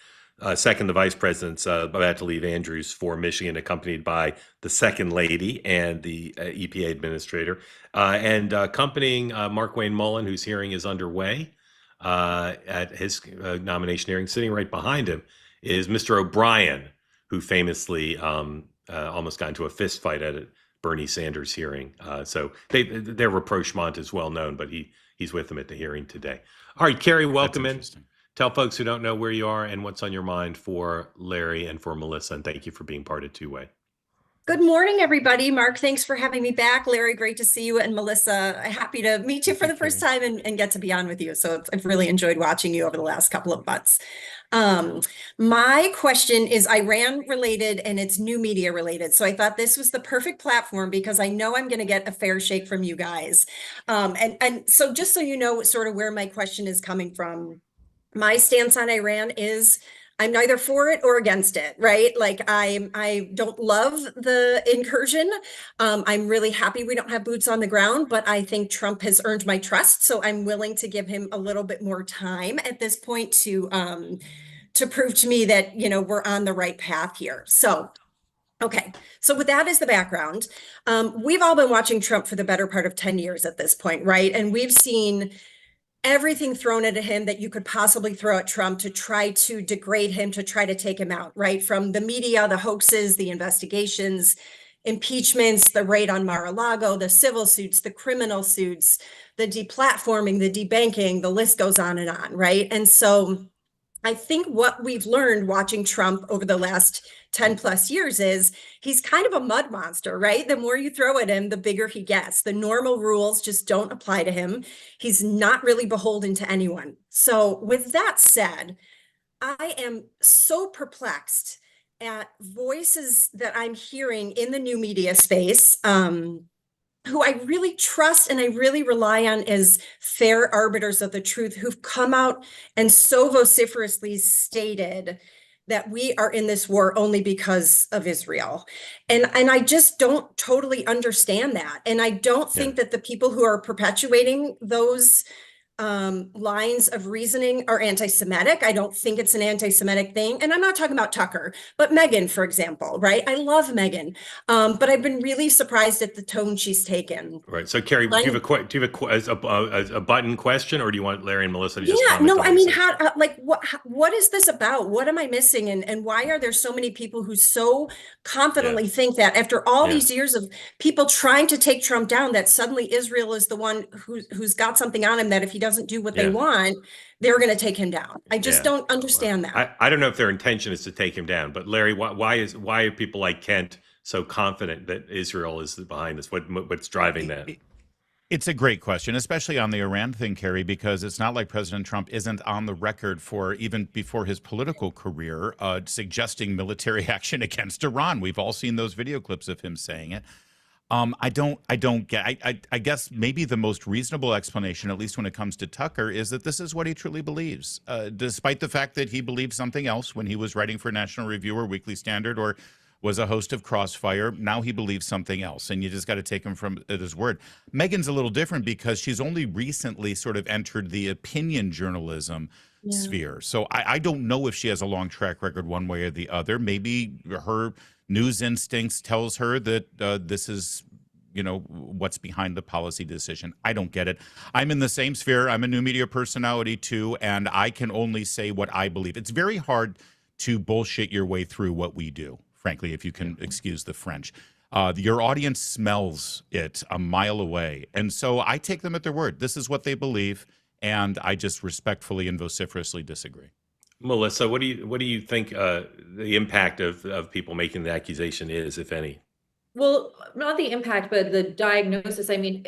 Second, the vice president's about to leave Andrews for Michigan, accompanied by the second lady and the EPA administrator. And accompanying Markwayne Mullin, whose hearing is underway at his nomination hearing, sitting right behind him, is Mr. O'Brien, who famously almost got into a fist fight at Bernie Sanders' hearing. So their rapprochement is well known, but he's with them at the hearing today. All right, Carrie, welcome in. Tell folks who don't know where you are and what's on your mind for Larry and for Melissa, and thank you for being part of Two Way. Good morning, everybody. Mark, thanks for having me back. Larry, great to see you. And Melissa, happy to meet you for the first time and get to be on with you. So I've really enjoyed watching you over the last couple of months. My question is Iran related and it's new media related. So I thought this was the perfect platform because I know I'm going to get a fair shake from you guys. And so just so you know sort of where my question is coming from, my stance on Iran is I'm neither for it or against it, right? Like I don't love the incursion. I'm really happy we don't have boots on the ground, but I think Trump has earned my trust. So I'm willing to give him a little bit more time at this point to prove to me that, you know, we're on the right path here. So okay, so with that as the background, we've all been watching Trump for the better part of 10 years at this point, right? And we've seen everything thrown at him that you could possibly throw at Trump to try to degrade him, to try to take him out, right? From the media, the hoaxes, the investigations, impeachments, the raid on Mar-a-Lago, the civil suits, the criminal suits, the deplatforming, the debanking, the list goes on, right? And so I think what we've learned watching Trump over the last 10 plus years is he's kind of a mud monster, right? The more you throw at him, the bigger he gets. The normal rules just don't apply to him. He's not really beholden to anyone. So with that said, I am so perplexed at voices that I'm hearing in the new media space, who I really trust and I really rely on as fair arbiters of the truth, who've come out and so vociferously stated that we are in this war only because of Israel. And I just don't totally understand that. And I don't think that the people who are perpetuating those lines of reasoning are anti-Semitic. I don't think it's an anti-Semitic thing. And I'm not talking about Tucker, but Megyn, for example, right? I love Megyn, but I've been really surprised at the tone she's taken. Right. So, Carrie, do you have a button question, or do you want Larry and Melissa to just comment? No, I mean, what is this about? What am I missing? And why are there so many people who so confidently think that after all these years of people trying to take Trump down, that suddenly Israel is the one who's got something on him that if he doesn't do what they want, they're going to take him down. I just don't understand that. I don't know if their intention is to take him down, but Larry, why are people like Kent so confident that Israel is behind this? What's driving that? It's a great question, especially on the Iran thing, Carrie, because it's not like President Trump isn't on the record for, even before his political career, suggesting military action against Iran. We've all seen those video clips of him saying it. I guess maybe the most reasonable explanation, at least when it comes to Tucker, is that this is what he truly believes, despite the fact that he believed something else when he was writing for National Review or Weekly Standard or was a host of Crossfire. Now he believes something else, and you just got to take him at his word. Megyn's a little different because she's only recently sort of entered the opinion journalism sphere. So I don't know if she has a long track record one way or the other. Maybe her news instincts tells her that this is, you know, what's behind the policy decision. I don't get it. I'm in the same sphere. I'm a new media personality too, and I can only say what I believe. It's very hard to bullshit your way through what we do, frankly, if you can excuse the French. Your audience smells it a mile away. And so I take them at their word. This is what they believe, and I just respectfully and vociferously disagree. Melissa, what do you think the impact of people making the accusation is, if any? Well, not the impact, but the diagnosis. I mean,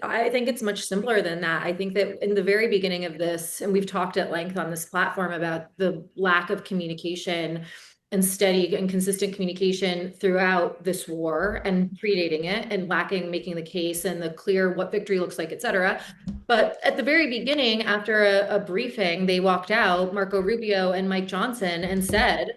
I think it's much simpler than that. I think that in the very beginning of this, and we've talked at length on this platform about the lack of communication and steady and consistent communication throughout this war and predating it and lacking making the case and the clear what victory looks like, et cetera. But at the very beginning, after a briefing, they walked out, Marco Rubio and Mike Johnson, and said,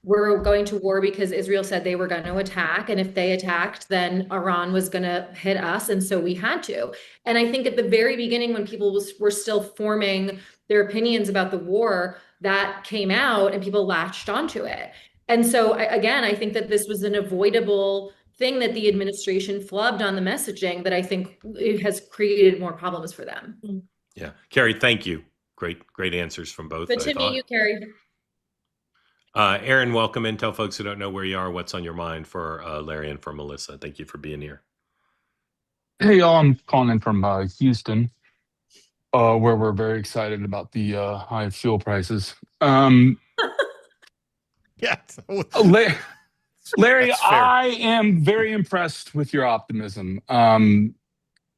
we're going to war because Israel said they were going to attack. And if they attacked, then Iran was going to hit us. And so we had to. And I think at the very beginning, when people were still forming their opinions about the war, that came out and people latched onto it. And so again, I think that this was an avoidable thing that the administration flubbed on the messaging that I think it has created more problems for them. Yeah. Carrie, thank you. Great answers from both. Good to meet you, Carrie. Aaron, welcome in. Tell folks who don't know where you are, what's on your mind for Larry and for Melissa. Thank you for being here. Hey, y'all, I'm calling in from Houston, where we're very excited about the high fuel prices. Yeah. Larry, I am very impressed with your optimism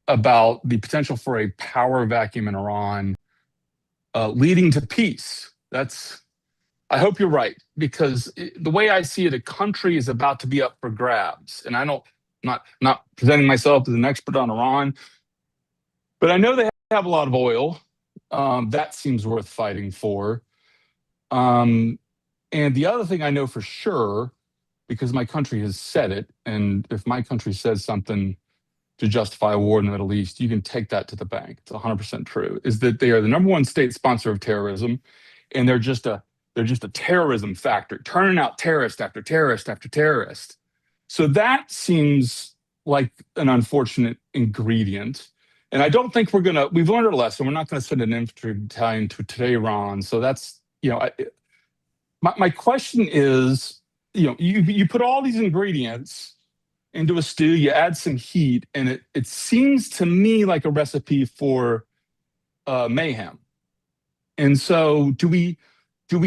about the potential for a power vacuum in Iran leading to peace. I hope you're right, because the way I see it, a country is about to be up for grabs. And not presenting myself as an expert on Iran, but I know they have a lot of oil. That seems worth fighting for. And the other thing I know for sure, because my country has said it, and if my country says something to justify a war in the Middle East, you can take that to the bank. It's 100% true, is that they are the number one state sponsor of terrorism, and they're just a terrorism factory, turning out terrorist after terrorist after terrorist. So that seems like an unfortunate ingredient. And I don't think we've learned our lesson. We're not going to send an infantry battalion to Tehran. So that's, my question is, you put all these ingredients into a stew, you add some heat, and it seems to me like a recipe for mayhem. And so do we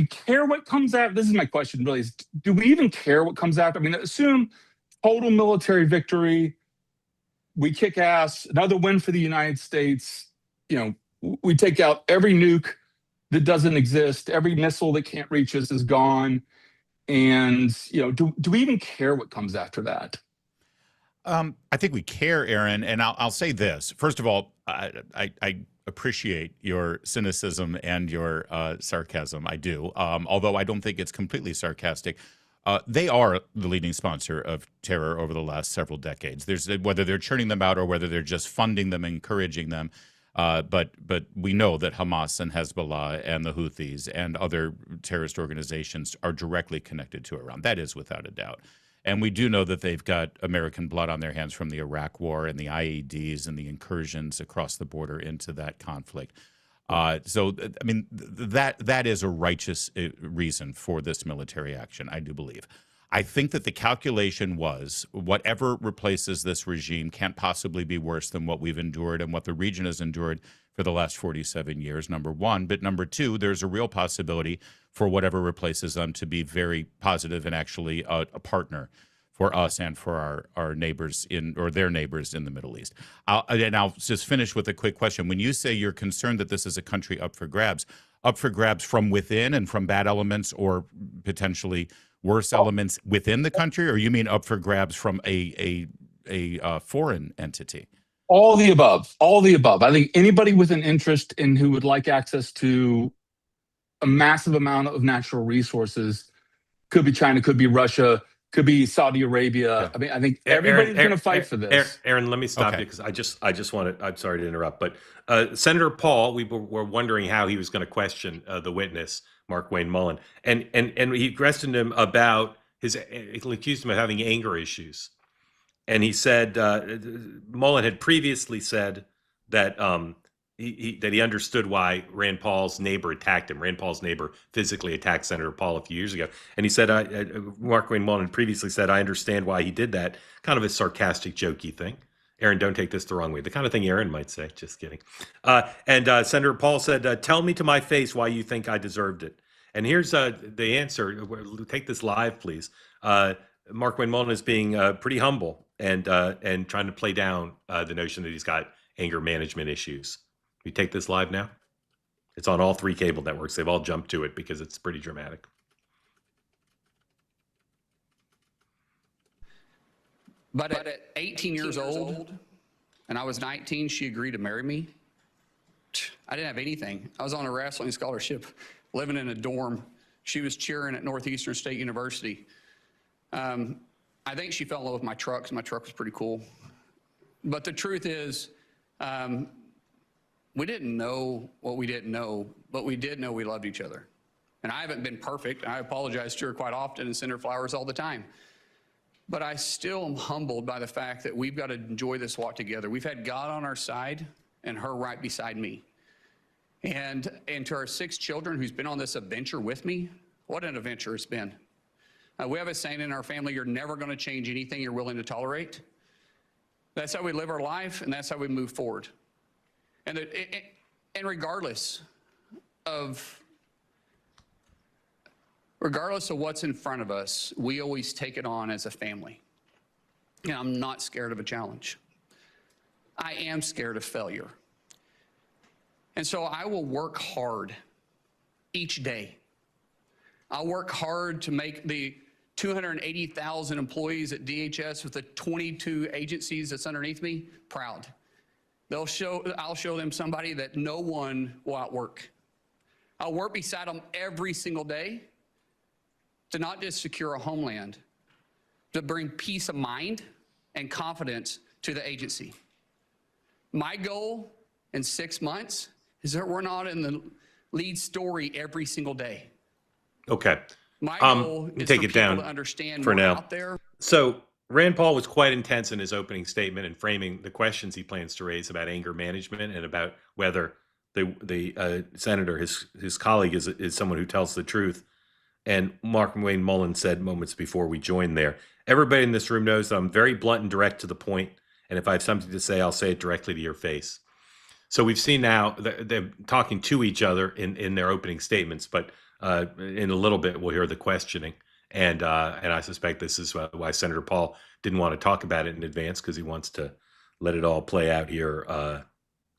care what comes out? This is my question really, is do we even care what comes out? I mean, assume total military victory, we kick ass, another win for the United States, we take out every nuke that doesn't exist, every missile that can't reach us is gone. And, do we even care what comes after that? I think we care, Aaron, and I'll say this. First of all, I appreciate your cynicism and your sarcasm. I do, although I don't think it's completely sarcastic. They are the leading sponsor of terror over the last several decades. There's whether they're churning them out or whether they're just funding them, encouraging them. But we know that Hamas and Hezbollah and the Houthis and other terrorist organizations are directly connected to Iran. That is without a doubt. And we do know that they've got American blood on their hands from the Iraq War and the IEDs and the incursions across the border into that conflict. So, I mean, that is a righteous reason for this military action, I do believe. I think that the calculation was whatever replaces this regime can't possibly be worse than what we've endured and what the region has endured for the last 47 years, number one. But number two, there's a real possibility for whatever replaces them to be very positive and actually a partner for us and for our neighbors their neighbors in the Middle East. I'll just finish with a quick question. When you say you're concerned that this is a country up for grabs from within and from bad elements or potentially worse elements within the country, or you mean up for grabs from a foreign entity? All the above. I think anybody with an interest in who would like access to a massive amount of natural resources, could be China, could be Russia, could be Saudi Arabia. Yeah. I mean, I think everybody's going to fight for this. Aaron, let me stop you because I just want to. I'm sorry to interrupt, but Senator Paul, we were wondering how he was going to question the witness, Markwayne Mullin, and he questioned him about he accused him of having anger issues, and he said Mullin had previously said that he understood why Rand Paul's neighbor attacked him. Rand Paul's neighbor physically attacked Senator Paul a few years ago. And he said, Markwayne Mullin previously said, I understand why he did that. Kind of a sarcastic, jokey thing. Aaron, don't take this the wrong way. The kind of thing Aaron might say. Just kidding. And Senator Paul said, tell me to my face why you think I deserved it. And here's the answer. Take this live, please. Markwayne Mullin is being pretty humble and trying to play down the notion that he's got anger management issues. You take this live now? It's on all three cable networks. They've all jumped to it because it's pretty dramatic. But at 18 years old, and I was 19, she agreed to marry me. I didn't have anything. I was on a wrestling scholarship, living in a dorm. She was cheering at Northeastern State University. I think she fell in love with my truck, 'cause my truck was pretty cool. But the truth is, we didn't know what we didn't know, but we did know we loved each other. And I haven't been perfect. I apologize to her quite often and send her flowers all the time. But I still am humbled by the fact that we've got to enjoy this walk together. We've had God on our side and her right beside me. And to our 6 children who's been on this adventure with me, what an adventure it's been. We have a saying in our family, you're never going to change anything you're willing to tolerate. That's how we live our life, and that's how we move forward. And regardless of what's in front of us, we always take it on as a family. And I'm not scared of a challenge. I am scared of failure. And so I will work hard each day. I'll work hard to make the 280,000 employees at DHS with the 22 agencies that's underneath me proud. I'll show them somebody that no one will outwork. I'll work beside them every single day to not just secure a homeland, to bring peace of mind and confidence to the agency. My goal in 6 months is that we're not in the lead story every single day. Okay. My goal is take for it people down to understand for we're now. out there. So Rand Paul was quite intense in his opening statement and framing the questions he plans to raise about anger management and about whether the senator, his colleague, is someone who tells the truth. And Markwayne Mullin said moments before we joined there, everybody in this room knows that I'm very blunt and direct to the point, and if I have something to say, I'll say it directly to your face. So we've seen now they're talking to each other in their opening statements, but in a little bit we'll hear the questioning. And I suspect this is why Senator Paul didn't want to talk about it in advance, because he wants to let it all play out here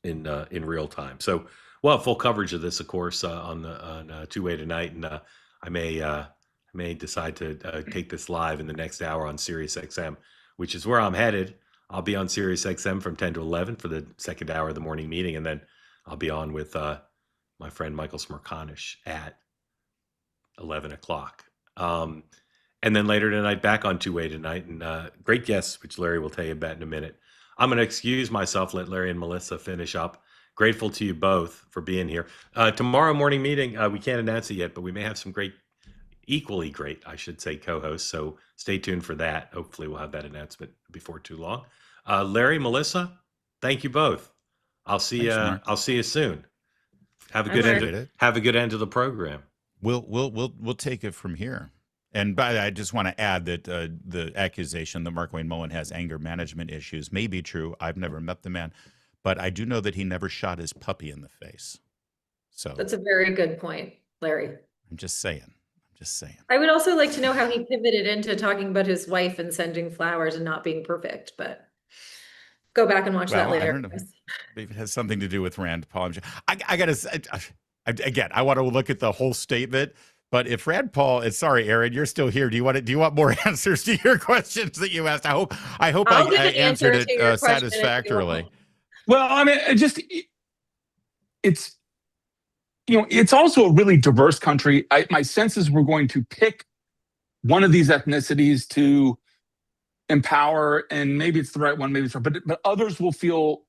in real time. So we'll have full coverage of this, of course, on Two-Way tonight, and I may decide to take this live in the next hour on SiriusXM, which is where I'm headed. I'll be on SiriusXM from 10 to 11 for the second hour of the morning meeting, and then I'll be on with my friend Michael Smerconish at 11 o'clock. And then later tonight, back on Two-Way tonight, and great guests, which Larry will tell you about in a minute. I'm going to excuse myself, let Larry and Melissa finish up. Grateful to you both for being here. Tomorrow morning meeting, we can't announce it yet, but we may have some great, equally great, I should say, co-hosts. So stay tuned for that. Hopefully we'll have that announcement before too long. Larry, Melissa, thank you both. I'll see you soon. Have a good end of the program. We'll take it from here. And by I just want to add that the accusation that Markwayne Mullin has anger management issues may be true. I've never met the man, but I do know that he never shot his puppy in the face. So That's a very good point, Larry. I'm just saying. I would also like to know how he pivoted into talking about his wife and sending flowers and not being perfect, but go back and watch that later. I don't know. Maybe it has something to do with Rand Paul. I gotta say, again, I want to look at the whole statement. But if Rand Paul, sorry, Aaron, you're still here. Do you want more answers to your questions that you asked? I hope I answered it satisfactorily. Well, I mean, it's also a really diverse country. My sense is we're going to pick one of these ethnicities to empower, and maybe it's the right one, maybe it's wrong, but others will feel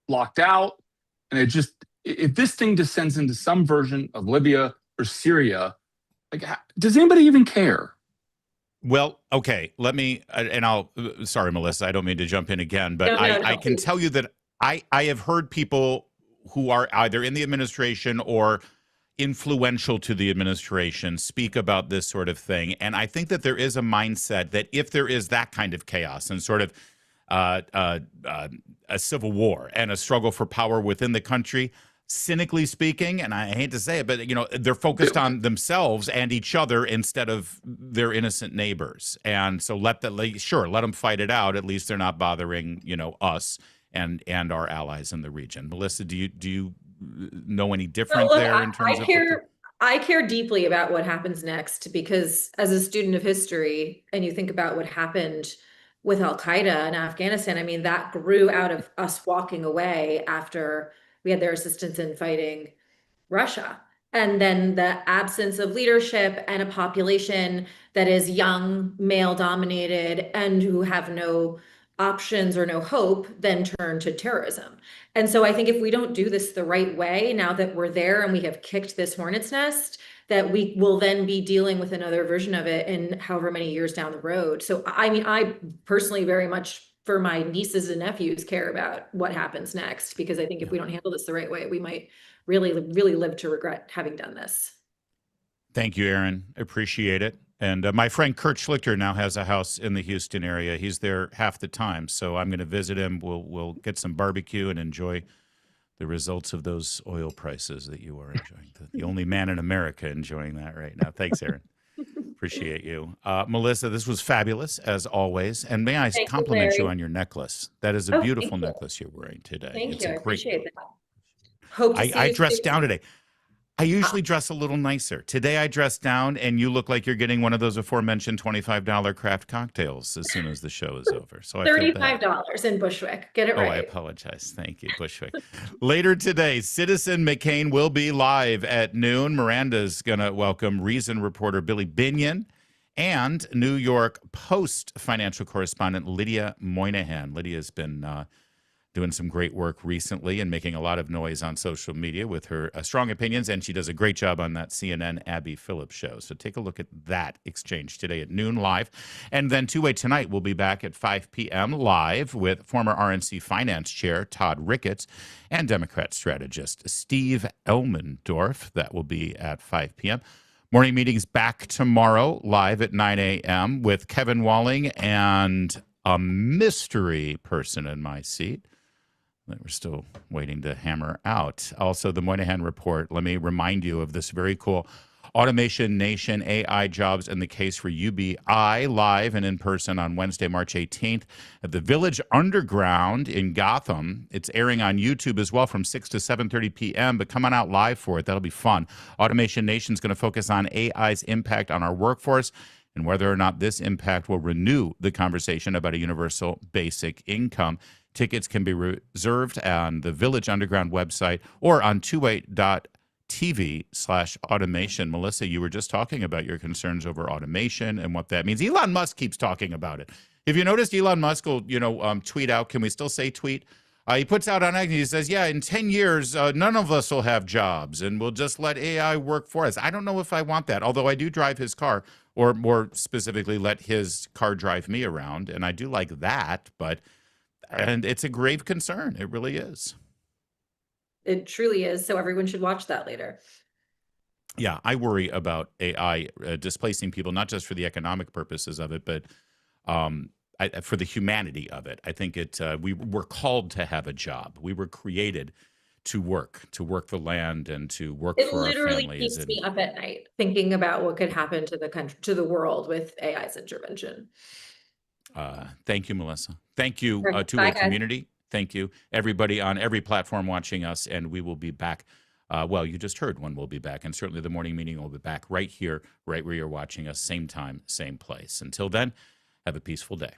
locked out. And if this thing descends into some version of Libya or Syria, like, does anybody even care? Well, okay, let me, and sorry, Melissa, I don't mean to jump in again, but I can tell you that I have heard people who are either in the administration or influential to the administration speak about this sort of thing. And I think that there is a mindset that if there is that kind of chaos and sort of a civil war and a struggle for power within the country, cynically speaking, and I hate to say it, but they're focused on themselves and each other instead of their innocent neighbors. And so let them fight it out. At least they're not bothering us and our allies in the region. Melissa, do you know any different there in terms of? I care deeply about what happens next, because as a student of history, and you think about what happened with Al-Qaeda in Afghanistan. I mean, that grew out of us walking away after we had their assistance in fighting Russia. And then the absence of leadership and a population that is young, male dominated, and who have no options or no hope, then turn to terrorism. And so I think if we don't do this the right way, now that we're there and we have kicked this hornet's nest, that we will then be dealing with another version of it in however many years down the road. So, I mean, I personally very much, for my nieces and nephews, care about what happens next, because I think if we don't handle this the right way, we might really, really live to regret having done this. Thank you, Aaron. Appreciate it. And my friend Kurt Schlichter now has a house in the Houston area. He's there half the time, so I'm going to visit him. We'll get some barbecue and enjoy the results of those oil prices that you are enjoying. The only man in America enjoying that right now. Thanks, Aaron. Appreciate you. Melissa, this was fabulous, as always. And may I compliment you on your necklace? That is a beautiful necklace you're wearing today. Thank It's you. a I great appreciate look. that. Hope to see I you dressed soon. down today. I usually dress a little nicer. Today I dressed down, and you look like you're getting one of those aforementioned $25 craft cocktails as soon as the show is over. So I feel bad. $35 in Bushwick. Get it Oh, right. I apologize. Thank you, Bushwick. Later today, Citizen McCain will be live at noon. Miranda's going to welcome Reason reporter Billy Binion and New York Post financial correspondent Lydia Moynihan. Lydia's been doing some great work recently and making a lot of noise on social media with her strong opinions, and she does a great job on that CNN Abby Phillips show. So take a look at that exchange today at noon live. And then two-way tonight, we'll be back at 5 p.m. live with former RNC Finance Chair Todd Ricketts and Democrat strategist Steve Elmendorf. That will be at 5 p.m. Morning meetings back tomorrow live at 9 a.m. with Kevin Walling and a mystery person in my seat that we're still waiting to hammer out. Also, the Moynihan Report. Let me remind you of this very cool Automation Nation AI Jobs and the Case for UBI live and in person on Wednesday, March 18th at the Village Underground in Gotham. It's airing on YouTube as well from 6 to 7:30 p.m., but come on out live for it. That'll be fun. Automation Nation is going to focus on AI's impact on our workforce and whether or not this impact will renew the conversation about a universal basic income. Tickets can be reserved on the Village Underground website or on 28.tv/automation. Melissa, you were just talking about your concerns over automation and what that means. Elon Musk keeps talking about it. If you noticed, Elon Musk will, tweet out. Can we still say tweet? He puts out on X, he says, yeah, in 10 years, none of us will have jobs and we'll just let AI work for us. I don't know if I want that, although I do drive his car, or more specifically, let his car drive me around. And I do like that, and it's a grave concern. It really is. It truly is. So everyone should watch that later. Yeah, I worry about AI displacing people, not just for the economic purposes of it, but for the humanity of it. I think we were called to have a job. We were created to work the land and to work for our families. It literally keeps me up at night thinking about what could happen to the country, to the world with AI's intervention. Thank you, Melissa. Thank you to Bye, our guys. community. Thank you, everybody on every platform watching us, and we will be back. Well, you just heard when we'll be back, and certainly the morning meeting will be back right here, right where you're watching us, same time, same place. Until then, have a peaceful day.